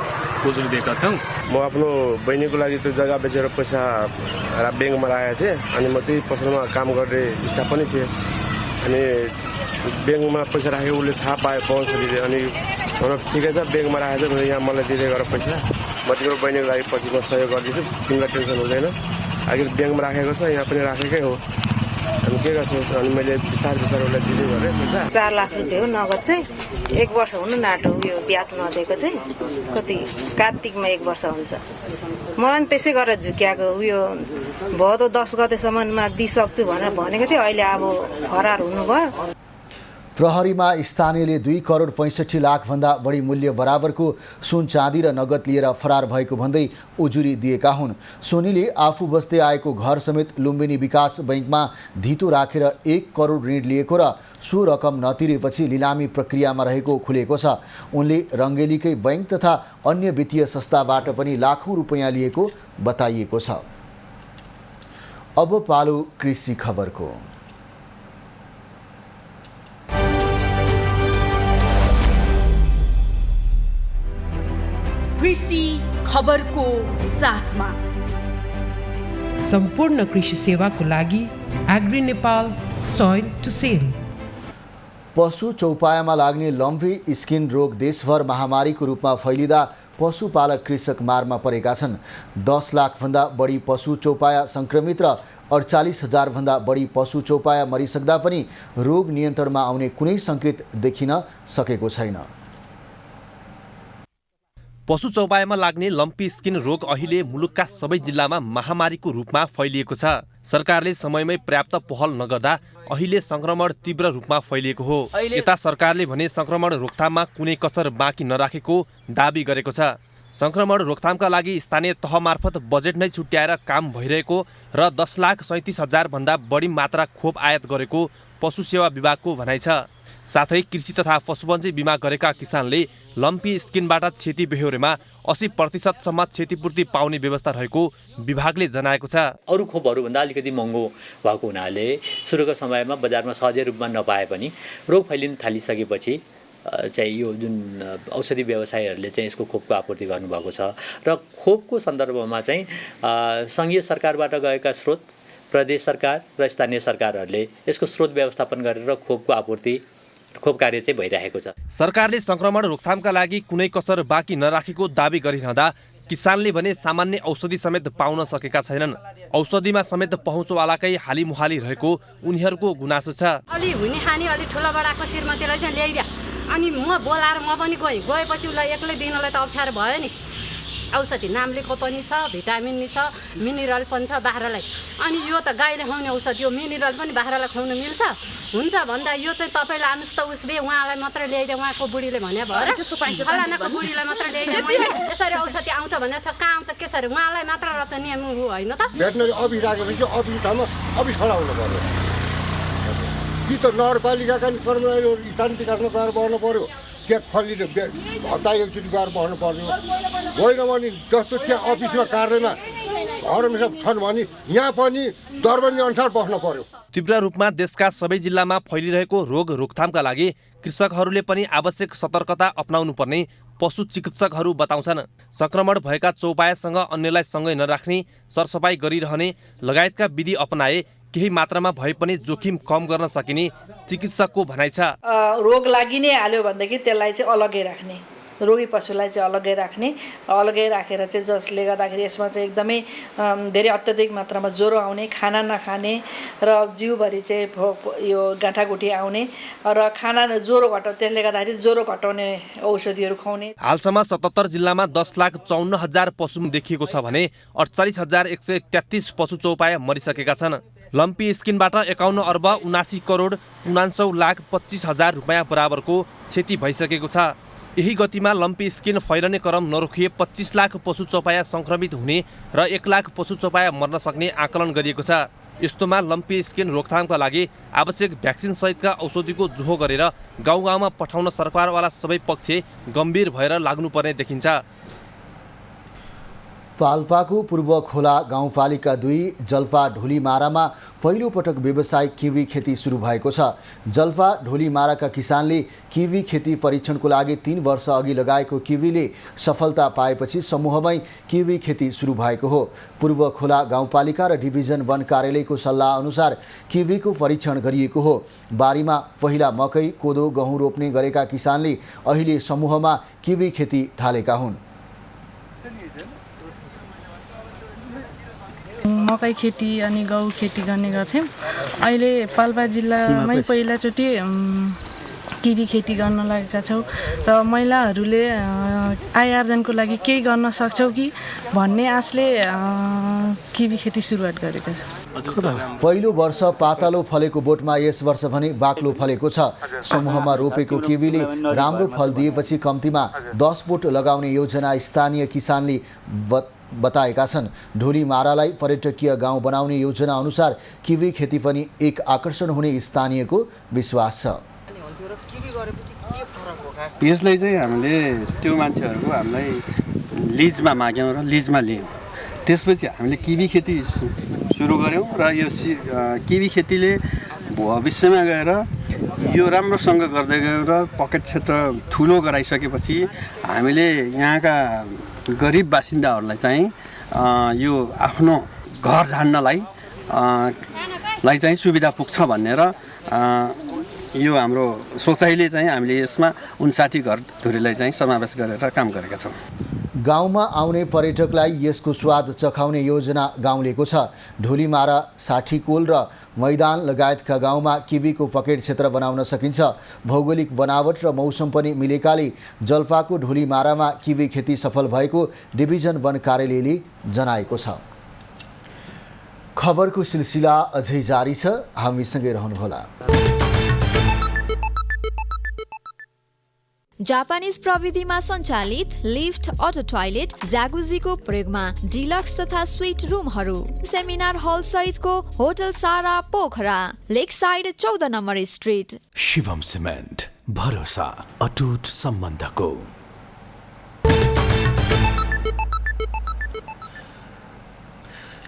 उजुरी दिएका थियौँ। म आफ्नो बहिनीको लागि त्यो जग्गा बेचेर पैसा ब्याङ्कमा राखेको थिएँ अनि म त्यही पसलमा काम गर्ने स्टाफ पनि थिएँ अनि ब्याङ्कमा पैसा राखेको उसले थाहा पायो पवन छोरीले अनि ठिकै छ ब्याङ्कमा राखेको छ यहाँ मलाई दिँदै गर पैसा म तिम्रो बहिनीको लागि पछि म सहयोग गरिदिन्छु तिमीलाई टेन्सन हुँदैन आखिर ब्याङ्कमा राखेको छ यहाँ पनि राखेकै हो अनि के गर्छु अनि मैले बिस्तारै उसलाई दिँदै गरेँ पैसा 4 लाख रुपियाँ हो नगद चाहिँ 1 वर्ष हुनु नाटो उयो ब्याज नदिएको चाहिँ कति कार्तिकमा 1 वर्ष हुन्छ मलाई पनि त्यसै गरेर झुक्याएको उयो भदौ 10 गतेसम्ममा दिइसक्छु भनेर भनेको थिएँ अहिले अब फरार हुनुभयो। प्रहरीमा स्थानीयले 2 करोड 65 लाखभन्दा बढी मूल्य बराबरको सुन चाँदी र नगद लिएर फरार भएको भन्दै उजुरी दिएका हुन्। सोनीले आफू बस्दै आएको घर समेत लुम्बिनी विकास बैङ्कमा धितो राखेर 1 करोड ऋण लिएको र सो रकम नतिरेपछि लिलामी प्रक्रियामा रहेको खुलेको छ। उनले रङ्गेलीकै बैङ्क तथा अन्य वित्तीय संस्थाबाट पनि लाखौँ रुपैयाँ लिएको बताइएको छ। अब पालो कृषि खबरको। कृषि खबरको साथमा सम्पूर्ण कृषि सेवाको लागि agri Nepal soil to sale. पशु चौपायामा लाग्ने लम्पी स्किन रोग देशभर महामारीको रूपमा फैलिँदा पशुपालक कृषक मारमा परेका छन्। 10 लाखभन्दा बढी पशु चौपाया सङ्क्रमित र 48,000 भन्दा बढी पशु चौपाया मरिसक्दा पनि रोग नियन्त्रणमा आउने कुनै सङ्केत देखिन सकेको छैन। पशु चौपायामा लाग्ने लम्पी स्किन रोग अहिले मुलुकका सबै जिल्लामा महामारीको रूपमा फैलिएको छ। सरकारले समयमै पर्याप्त पहल नगर्दा अहिले संक्रमण तीव्र रूपमा फैलिएको हो। यता सरकारले भने संक्रमण रोकथाममा कुनै कसर बाँकी नराखेको दाबी गरेको छ। संक्रमण रोकथामका लागि स्थानीय तह मार्फत बजेट नै छुट्याएर काम भइरहेको र 10,37,000 भन्दा बढी मात्रा खोप आयात गरेको पशु सेवा विभागको भनाइ छ। साथै कृषि तथा पशुपन्छी बिमा गरेका किसानले लम्पी स्किनबाट क्षति बेहोरेमा 80% सम्म क्षतिपूर्ति पाउने व्यवस्था रहेको विभागले जनाएको छ। अरू खोपहरूभन्दा अलिकति महँगो भएको हुनाले सुरुको समयमा बजारमा सहज रूपमा नपाए पनि रोग फैलिन थालिसकेपछि चाहिँ यो जुन औषधि व्यवसायीहरूले चाहिँ यसको खोपको आपूर्ति गर्नुभएको छ र खोपको सन्दर्भमा चाहिँ सङ्घीय सरकारबाट गएका स्रोत, प्रदेश सरकार र स्थानीय सरकारहरूले यसको स्रोत व्यवस्थापन गरेर खोप कार्य चाहिँ भइरहेको छ। सरकारले संक्रमण रोकथामका लागि कुनै कसर बाँकी नराखेको दाबी गरिरहँदा किसानले भने सामान्य औषधि समेत पाउन सकेका छैनन्। औषधिमा समेत पहुँचवालाकै हालिमुहाली रहेको उनीहरूको गुनासो छ। अलि हुने खाने अलि ठुलो बडाको श्रीमतीलाई चाहिँ ल्याइदिया अनि म बोलाएर म पनि गएपछि उसलाई एक्लै दिनलाई त अप्ठ्यारो भयो नि। औषधि नाम्लेको पनि छ, भिटामिन नि छ, मिनरल पनि छ बाख्रालाई। अनि यो त गाईले खुवाउने औषधि यो मिनरल पनि बाख्रालाई खुवाउन मिल्छ हुन्छ भन्दा यो चाहिँ तपाईँ लानुहोस् त उसले उहाँलाई मात्रै ल्याइदियो उहाँको बुढीले भने भएर फलानाको बुढीलाई मात्रै ल्याइदियो मैले यसरी औषधि आउँछ भने छ कहाँ आउँछ कसरी उहाँलाई मात्र रहेछ नियम होइन त। भेटनरी अफिस राखेपछि अफिस ठाउँमा अफिस खडा हुनु पर्यो कि त नगरपालिकाका कर्मचारीहरू स्थानीय विकासमा गएर बढ्नु पर्यो त्यहाँ फल्लिने हप्ता एकचोटि गएर बस्नु पर्यो होइन भने जस्तो त्यहाँ अफिसमा कार्यालयमा हरमेसा छन् भने यहाँ पनि दरबन्दी अनुसार बस्नु पर्यो। तीव्र रूपमा देशका सबै जिल्लामा फैलिरहेको रोग रोकथामका लागि कृषकहरूले पनि आवश्यक सतर्कता अपनाउनु पर्ने पशु चिकित्सकहरू बताउँछन्। संक्रमण भएका चौपायासँग अन्यलाई सँगै नराख्ने, सरसफाई गरिरहने लगायतका विधि अपनाए केही मात्रामा भए पनि जोखिम कम गर्न सकिने चिकित्सकको भनाइ छ। रोग लागि नै हाल्यो भनेदेखि त्यसलाई चाहिँ अलग्गै राख्ने रोगी पशुलाई चाहिँ अलग्गै राखेर चाहिँ जसले गर्दाखेरि यसमा चाहिँ एकदमै धेरै अत्याधिक मात्रामा ज्वरो आउने, खाना नखाने र जिउभरि चाहिँ यो गाँठागुठी आउने र ज्वरो त्यसले गर्दाखेरि ज्वरो घटाउने औषधिहरू खुवाउने। हालसम्म 77 जिल्लामा 10,54,000 पशु देखिएको छ भने 48,133 पशु चौपाया मरिसकेका छन्। लम्पी स्किनबाट 51 अर्ब 79 करोड 79,25,000 रुपियाँ बराबरको क्षति भइसकेको छ। यही गतिमा लम्पी स्किन फैलने क्रम नरोकिए 25 लाख पशु चौपाया संक्रमित हुने र 1 लाख पशु चौपाया मर्न सक्ने आकलन गरिएको छ। यस्तोमा लम्पी स्किन रोकथामका लागि आवश्यक भ्याक्सिन सहितका औषधिको जोहो गरेर गाउँ-गाउँमा पठाउन सरकारवाला सबै पक्ष गम्भीर भएर लाग्नुपर्ने देखिन्छ। पाल्पाको पूर्व खोला गाउँपालिका 2 जल्फा ढोलीमारामा पहिलो पटक व्यावसायिक किवी खेती सुरु भएको छ। जल्फा ढोलीमाराका किसानले किवी खेती परीक्षणको लागि 3 वर्ष अघि लगाएको किवीले सफलता पाएपछि समूहमै किवी खेती सुरु भएको हो। पूर्व खोला गाउँपालिका र डिभिजन 1 कार्यालयको सल्लाह अनुसार किवीको परीक्षण गरिएको हो। बारीमा पहिला मकै, कोदो, गहुँ रोप्ने गरेका किसानले अहिले समूहमा किवी खेती थालेका हुन्। मकै खेती अनि गहुँ खेती गर्ने गर्थ्यौँ। अहिले पाल्पा जिल्लामै पहिलाचोटि किवी खेती गर्न लागेका छौँ र महिलाहरूले आय आर्जनको लागि केही गर्न सक्छौँ कि भन्ने आशले किवी खेती सुरुवात गरेका छौँ। पहिलो वर्ष पातलो फलेको बोटमा यस वर्ष भने बाक्लो फलेको छ। समूहमा रोपेको किवीले राम्रो फल दिएपछि कम्तीमा 10 बोट लगाउने योजना स्थानीय किसानले बताएका छन्। ढोलीमारालाई पर्यटकीय गाउँ बनाउने योजना अनुसार किवी खेती पनि एक आकर्षण हुने स्थानीयको विश्वास छ। यसलाई चाहिँ हामीले त्यो मान्छेहरूको हामीलाई लिजमा माग्यौँ र लिजमा लियौँ। त्यसपछि हामीले किवी खेती सुरु गऱ्यौँ र यो किवी खेतीले भविष्यमा गएर यो राम्रोसँग गर्दै गयौँ र पकेट क्षेत्र ठुलो गराइसकेपछि हामीले यहाँका गरिब बासिन्दाहरूलाई चाहिँ यो आफ्नो घर धान्नलाई चाहिँ सुविधा पुग्छ भनेर यो हाम्रो सोचाइले चाहिँ हामीले यसमा 59 घरधुरीलाई चाहिँ समावेश गरेर काम गरेका छौँ। गाउँमा आउने पर्यटकलाई यसको स्वाद चखाउने योजना गाउँलेको छ। ढोलीमारा, साठीकोल र मैदान लगायतका गाउँमा किवीको पकेट क्षेत्र बनाउन सकिन्छ। भौगोलिक बनावट र मौसम पनि मिलेकाले जल्फाको ढोलीमारामा किवी खेती सफल भएको डिभिजन 1 कार्यालयले जनाएको छ। खबरको सिलसिला अझै जारी छ, हामीसँगै रहनुहोला। जापानिज प्रविधिमा सञ्चालित लिफ्ट, अटो टोयलेट, जागुजीको प्रयोगमा डिलक्स तथा स्वीट रुमहरू, सेमिनार हल सहितको होटल सारा Pokhara, lake side 14 number street. Shivam cement, भरोसा अटुट सम्बन्धको।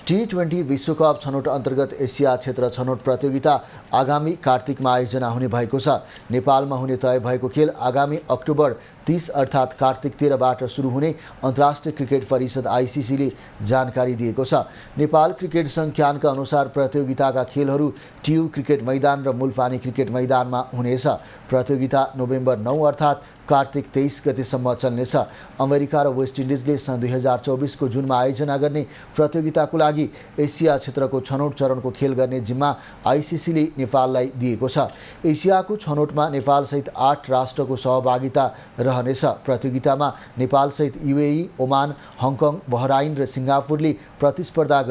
T20 विश्वकप छनौट अन्तर्गत एसिया क्षेत्र छनौट प्रतियोगिता आगामी कार्तिकमा आयोजना हुने भएको छ। नेपालमा हुने तय भएको खेल आगामी अक्टोबर 30 अर्थात् कार्तिक 13बाट सुरु हुने अन्तर्राष्ट्रिय क्रिकेट परिषद ICCले जानकारी दिएको छ। नेपाल क्रिकेट संख्यानका अनुसार प्रतियोगिताका खेलहरू टियु क्रिकेट मैदान र मूलपानी क्रिकेट मैदानमा हुनेछ। प्रतियोगिता नोभेम्बर 9 अर्थात् कार्तिक 23 गतेसम्म चल्नेछ। अमेरिका र वेस्ट इन्डिजले सन् 2024 को जुनमा आयोजना गर्ने प्रतियोगिताको लागि एसिया क्षेत्रको छनौट चरणको खेल गर्ने जिम्मा ICCले नेपाललाई दिएको छ। एसियाको छनौटमा नेपालसहित 8 राष्ट्रको सहभागिता रहनेछ। प्रतियोगितामा नेपालसहित UAE, ओमान, हङकङ, बहराइन र सिङ्गापुरले प्रतिस्पर्धा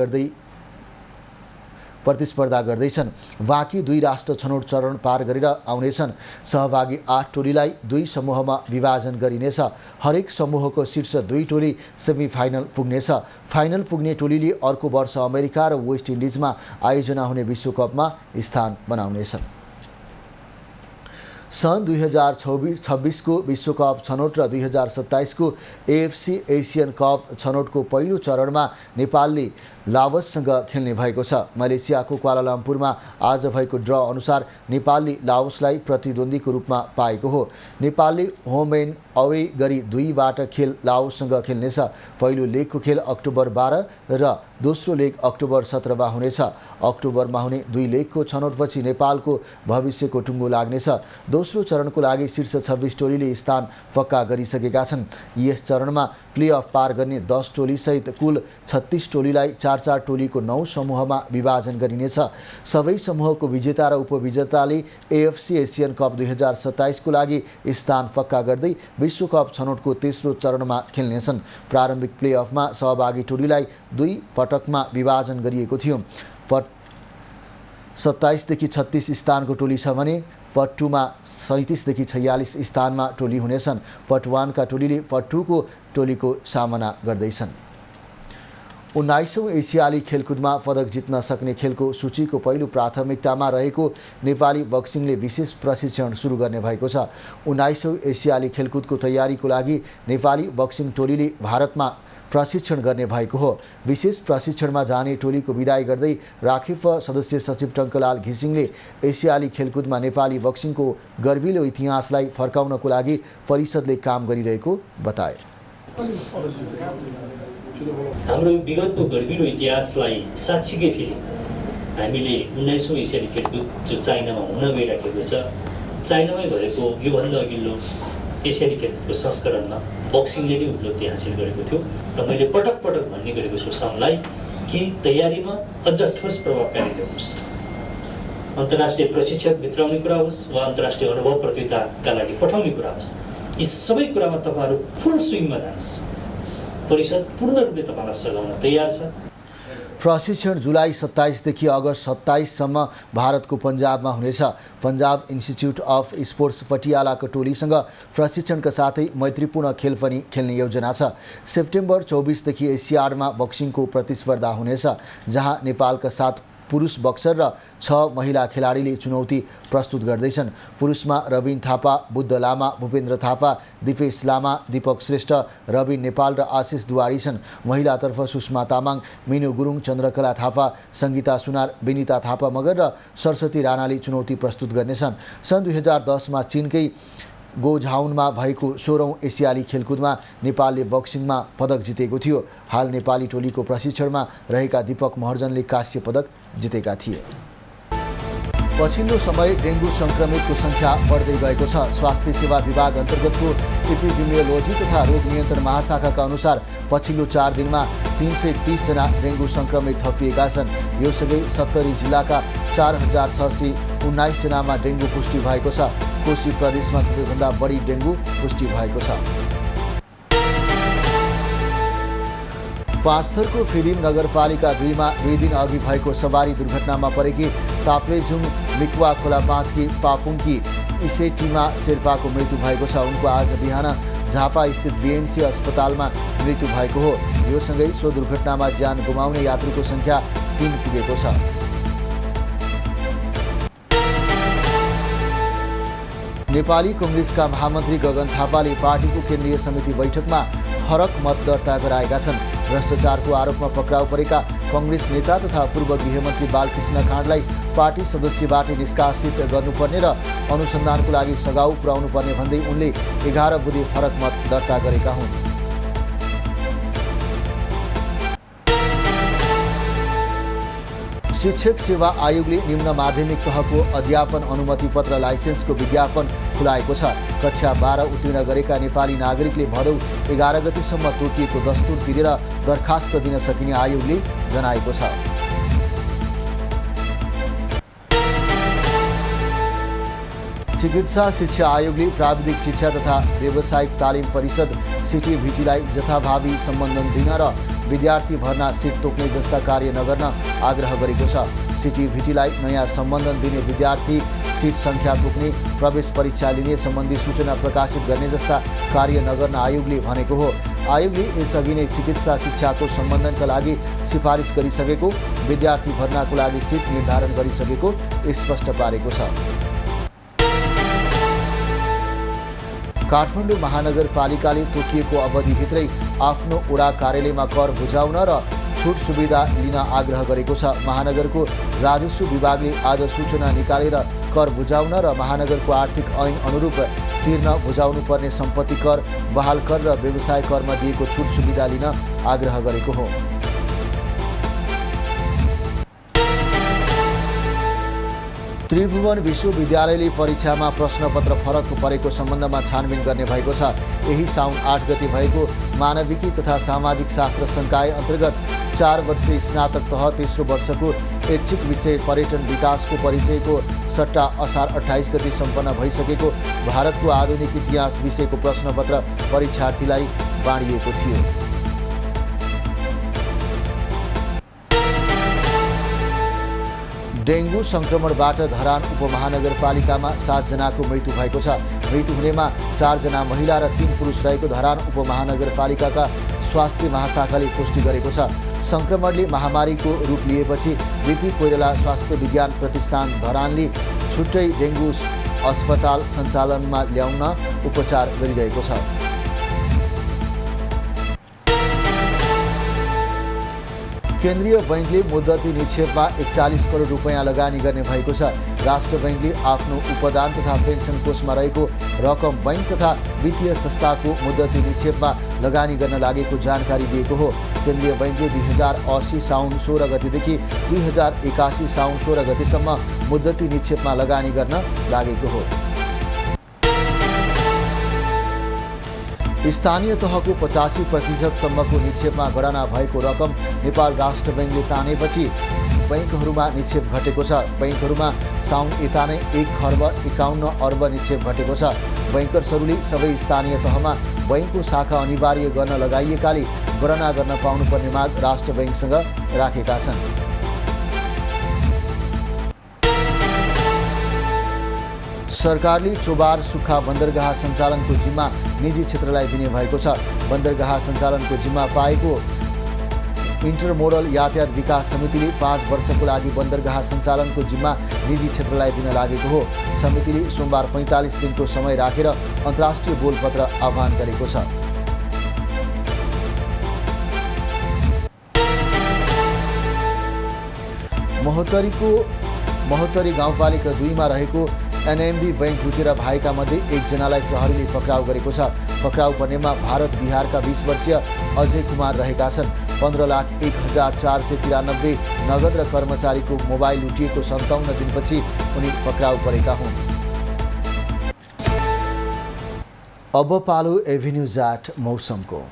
गर्दैछन्। बाँकी 2 राष्ट्र छनौट चरण पार गरेर आउनेछन्। सहभागी 8 टोलीलाई 2 समूहमा विभाजन गरिनेछ। हरेक समूहको शीर्ष 2 टोली सेमिफाइनल पुग्नेछ। फाइनल पुग्ने टोलीले अर्को वर्ष अमेरिका र वेस्ट इन्डिजमा आयोजना हुने विश्वकपमा स्थान बनाउनेछन्। सन् 2026 को विश्वकप छनौट र 2027 को AFC एसियन कप छनौटको पहिलो चरणमा नेपालले लाओससँग खेल्ने भएको छ। मलेसियाको क्वालालम्पुरमा आज भएको ड्र अनुसार नेपालले लाओसलाई प्रतिद्वन्द्वीको रूपमा पाएको हो। नेपालले होम एन्ड अवे गरी 2बाट खेल लाओससँग खेल्नेछ। पहिलो लेगको खेल अक्टोबर 12 र दोस्रो लेग अक्टोबर 17 हुनेछ। अक्टोबरमा हुने 2 लेगको छनौटपछि नेपालको भविष्यको टुङ्गो लाग्नेछ। दोस्रो चरणको लागि शीर्ष 26 टोलीले स्थान पक्का गरिसकेका छन्। यस चरणमा प्लेअफ पार गर्ने 10 टोलीसहित कुल 36 टोलीलाई 4-4 टोलीको 9 समूहमा विभाजन गरिनेछ। सबै समूहको विजेता र उपविजेताले एएफसी एसियन कप 2027 को लागि स्थान पक्का गर्दै विश्वकप छनौटको तेस्रो चरणमा खेल्नेछन्। प्रारम्भिक प्लेअफमा सहभागी टोलीलाई 2 पटकमा विभाजन गरिएको थियो। पट 27 देखि 36 स्थानको टोली छ भने पट 2 मा 37 देखि 46 स्थानमा टोली हुनेछन्। पट 1 का टोलीले पट 2 को टोलीको सामना गर्दैछन्। 19औं एसियाली खेलकुदमा पदक जित्न सक्ने खेलको सूचीको पहिलो प्राथमिकतामा रहेको नेपाली बक्सिङले विशेष प्रशिक्षण सुरु गर्ने भएको छ। 19औं एसियाली खेलकुदको तयारीको लागि नेपाली बक्सिङ टोलीले भारतमा प्रशिक्षण गर्ने भएको हो। विशेष प्रशिक्षणमा जाने टोलीको विदाई गर्दै राखेफ सदस्य सचिव टङ्कलाल घिसिङले एसियाली खेलकुदमा नेपाली बक्सिङको गर्विलो इतिहासलाई फर्काउनको लागि परिषदले काम गरिरहेको बताए। हाम्रो विगतको गर्विलो इतिहासलाई साँच्चीकै फेरि हामीले 19औं एसियाली खेलकुद जो चाइनामा हुन गइराखेको छ, चाइनामै भएको योभन्दा अघिल्लो एसियाली खेलकुदको संस्करणमा बक्सिङले नै उपलब्धि हासिल गरेको थियो। र मैले पटक पटक भन्ने गरेको छु सबलाई कि तयारीमा अझ ठोस प्रभावकारी ल्याउनुहोस्। अन्तर्राष्ट्रिय प्रशिक्षक भित्राउने कुरा होस् वा अन्तर्राष्ट्रिय अनुभव प्रतियोगिताका लागि पठाउने कुरा होस्, यी सबै कुरामा तपाईँहरू फुल स्विङमा जानुहोस्। परिषद पूर्ण रूपले तपाईँलाई सघाउन तयार छ। प्रशिक्षण जुलाई 27 देखि अगस्त 27 सम्म भारतको पन्जाबमा हुनेछ। पन्जाब इन्स्टिच्युट अफ स्पोर्ट्स पटियालाको टोलीसँग प्रशिक्षणका साथै मैत्रीपूर्ण खेल पनि खेल्ने योजना छ। सेप्टेम्बर 24 देखि एसियाडमा बक्सिङको प्रतिस्पर्धा हुनेछ, जहाँ नेपालका 7 पुरुष बक्सर र 6 महिला खेलाडीले चुनौती प्रस्तुत गर्दैछन्। पुरुषमा रविन थापा, बुद्ध लामा, भूपेन्द्र थापा, दिपेश लामा, दीपक श्रेष्ठ, रविन नेपाल र आशिष दुवाडी छन्। महिलातर्फ सुषमा तामाङ, मिनु गुरुङ, चन्द्रकला थापा, सङ्गीता सुनार, विनिता थापा मगर र सरस्वती राणाले चुनौती प्रस्तुत गर्नेछन्। सन् 2010 मा चीनकै गोझाउनमा भएको 16औं एसियाली खेलकुदमा नेपालले बक्सिङमा पदक जितेको थियो। हाल नेपाली टोलीको प्रशिक्षणमा रहेका दीपक महर्जनले कांस्य पदक जितेका थिए। पछिल्लो समय डेङ्गु सङ्क्रमितको सङ्ख्या बढ्दै गएको छ। स्वास्थ्य सेवा विभाग अन्तर्गतको एपिडेमियोलोजी तथा रोग नियन्त्रण महाशाखाका अनुसार पछिल्लो 4 दिनमा 330 जना डेङ्गु सङ्क्रमित थपिएका छन्। यो सँगै 70 जिल्लाका 4619 जनामा डेङ्गु पुष्टि भएको छ। कोशी प्रदेशमा सबैभन्दा बढी डेङ्गु पुष्टि भएको छ। पाँचथरको फिलिम नगरपालिका 2 मा 2 दिन अघि भएको सवारी दुर्घटनामा परेकी ताप्लेजुङ मिकवा खोला 5 की पापुङकी इसेटीमा शेर्पाको मृत्यु भएको छ। उनको आज बिहान झापा स्थित बीएनसी अस्पतालमा मृत्यु भएको हो। यो सँगै सो दुर्घटनामा ज्यान गुमाउने यात्रुको सङ्ख्या 3 पुगेको छ। नेपाली कङ्ग्रेसका महामन्त्री गगन थापाले पार्टीको केन्द्रीय समिति बैठकमा फरक मत दर्ता गराएका छन्। भ्रष्टाचारको आरोपमा पक्राउ परेका कङ्ग्रेस नेता तथा पूर्व गृहमन्त्री बालकृष्ण खाँडलाई पार्टी सदस्यबाट निष्कासित गर्नुपर्ने र अनुसन्धानको लागि सघाउ पुर्याउनु पर्ने भन्दै उनले 11 बुँदे फरक मत दर्ता गरेका हुन्। शिक्षक सेवा आयोगले निम्न माध्यमिक तहको अध्यापन अनुमति पत्र लाइसेन्सको विज्ञापन खुलाएको छ। कक्षा 12 उत्तीर्ण गरेका नेपाली नागरिकले भदौ 11 गतेसम्म तोकिएको दस्तुर तिरेर दरखास्त दिन सकिने आयोगले जनाएको छ। चिकित्सा शिक्षा आयोगले प्राविधिक शिक्षा तथा व्यावसायिक तालिम परिषद सिटिभिटीलाई जथाभावी सम्बन्धन दिन र विद्यार्थी भर्ना सिट तोक्ने जस्ता कार्य नगर्न आग्रह गरेको छ। सिटिभिटीलाई नयाँ सम्बन्धन दिने, विद्यार्थी सिट सङ्ख्या तोक्ने, प्रवेश परीक्षा लिने सम्बन्धी सूचना प्रकाशित गर्ने जस्ता कार्य नगर्न आयोगले भनेको हो। आयोगले यसअघि नै चिकित्सा शिक्षाको सम्बन्धनका लागि सिफारिस गरिसकेको, विद्यार्थी भर्नाको लागि सिट निर्धारण गरिसकेको स्पष्ट पारेको छ। काठमाडौँ महानगरपालिकाले तोकिएको अवधिभित्रै आफ्नो वडा कार्यालयमा कर बुझाउन र छुट सुविधा लिन आग्रह गरेको छ। महानगरको राजस्व विभागले आज सूचना निकालेर कर बुझाउन र महानगरको आर्थिक ऐन अनुरूप तिर्न बुझाउनु पर्ने सम्पत्ति कर, बहाल कर र व्यवसाय करमा दिएको छुट सुविधा लिन आग्रह गरेको हो। त्रिभुवन विश्वविद्यालयले परीक्षामा प्रश्नपत्र फरक परेको सम्बन्धमा छानबिन गर्ने भएको छ। यही साउन 8 गते भएको मानविकी तथा सामाजिक शास्त्र संकाय अन्तर्गत 4 वर्षीय स्नातक तह तेस्रो वर्षको ऐच्छिक विषय पर्यटन विकासको परिचयको सट्टा असार 28 गते सम्पन्न भइसकेको भारतको आधुनिक इतिहास विषयको प्रश्नपत्र परीक्षार्थीलाई बाँडिएको थियो। डेङ्गु संक्रमणबाट धरान उपमहानगरपालिकामा 7 जनाको मृत्यु भएको छ। मृत्यु हुनेमा 4 जना महिला र 3 पुरुष रहेको धरान उपमहानगरपालिकाका स्वास्थ्य महाशाखाले पुष्टि गरेको छ। संक्रमणले महामारीको रूप लिएपछि बीपी कोइराला स्वास्थ्य विज्ञान प्रतिष्ठान धरानले छुट्टै डेङ्गु अस्पताल सञ्चालनमा ल्याउन उपचार गरिरहेको छ। केन्द्रीय बैंकले मुद्दती निक्षेपमा 41 करोड रुपैयाँ लगानी गर्ने भएको छ। राष्ट्र बैंकले आफ्नो उपदान तथा पेन्सन कोषमा रहेको रकम बैंक तथा वित्तीय संस्थाको मुद्दती निक्षेपमा लगानी गर्न लागेको जानकारी दिएको हो। केन्द्रीय बैंकले 2080 साउन 16 गतेदेखि 2081 साउन 16 गतेसम्म मुद्दती निक्षेपमा लगानी गर्न लागेको हो। स्थानीय तहको 85% सम्मको निक्षेपमा गणना भएको रकम नेपाल राष्ट्र बैंकले तानेपछि बैंकहरूमा निक्षेप घटेको छ। बैंकहरूमा साउन यता नै 1 खर्ब 51 अर्ब निक्षेप घटेको छ। बैंकर्सहरूले सबै स्थानीय तहमा बैंकको शाखा अनिवार्य गर्न लगाइएकाले गणना गर्न पाउनुपर्ने माग राष्ट्र बैंकसँग राखेका छन्। सरकारले चोबार सुक्खा बन्दरगाह सञ्चालनको जिम्मा निजी क्षेत्रलाई दिने भएको छ। बन्दरगाह सञ्चालनको जिम्मा पाएको इन्टरमोडल यातायात विकास समितिले 5 वर्षको लागि बन्दरगाह सञ्चालनको जिम्मा निजी क्षेत्रलाई दिन लागेको हो। समितिले सोमबार 45 दिनको समय राखेर अन्तर्राष्ट्रिय बोलपत्र आह्वान गरेको छ। महोत्तरी गाउँपालिका 2 मा रहेको एनएमबी बैंक लुटेर भागेका मध्ये 1 जनालाई प्रहरीले पक्राउ गरेको छ। पक्राउ पर्नेमा भारत बिहारका 20 वर्षीय अजय कुमार रहेका छन्। 15,01,493 नगद र कर्मचारीको मोबाइल लुटिएको 57 दिनपछि उनी पक्राउ परेका हुन्। अब पालो एभिन्यूज एट मौसमको।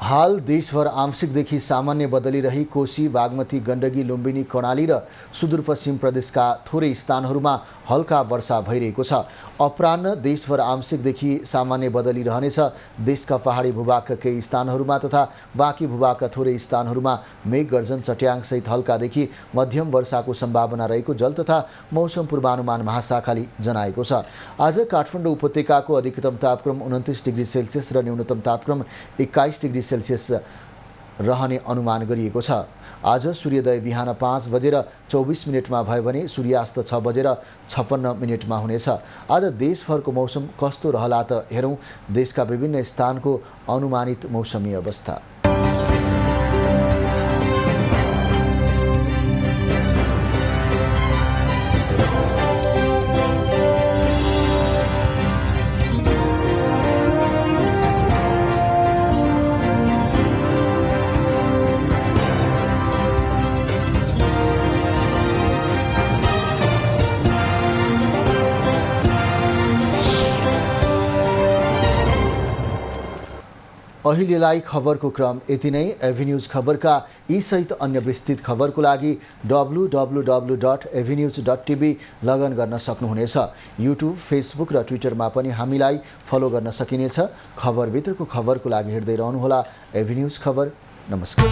हाल देशभर आंशिकदेखि सामान्य बदली रही कोशी, बागमती, गण्डकी, लुम्बिनी, कर्णाली र सुदूरपश्चिम प्रदेशका थोरै स्थानहरूमा हल्का वर्षा भइरहेको छ। अपराह्न देशभर आंशिकदेखि सामान्य बदली रहनेछ। देशका पहाडी भूभागका केही स्थानहरूमा तथा बाँकी भूभागका थोरै स्थानहरूमा मेघ गर्जन, चट्याङसहित हल्कादेखि मध्यम वर्षाको सम्भावना रहेको जल तथा मौसम पूर्वानुमान महाशाखाले जनाएको छ। आज काठमाडौँ उपत्यकाको अधिकतम तापक्रम 29 डिग्री सेल्सियस र न्यूनतम तापक्रम 21 डिग्री सेल्सियस रहने अनुमान गरिएको छ। आज सूर्योदय बिहान 5 बजेर 24 मिनटमा भयो भने सूर्यास्त 6 बजेर 56 मिनटमा हुनेछ। आज देशभरको मौसम कस्तो रहला त हेरौँ देशका विभिन्न स्थानको अनुमानित मौसमी अवस्था। अहिलेलाई खबरको क्रम यति नै। एभिन्यूज खबरका यी सहित अन्य विस्तृत खबरको लागि www.avenews.tv लगइन गर्न सक्नुहुनेछ। युट्युब, फेसबुक र ट्विटरमा पनि हामीलाई फलो गर्न सकिनेछ। खबरभित्रको खबरको लागि हेर्दै रहनुहोला एभिन्यूज खबर। नमस्कार।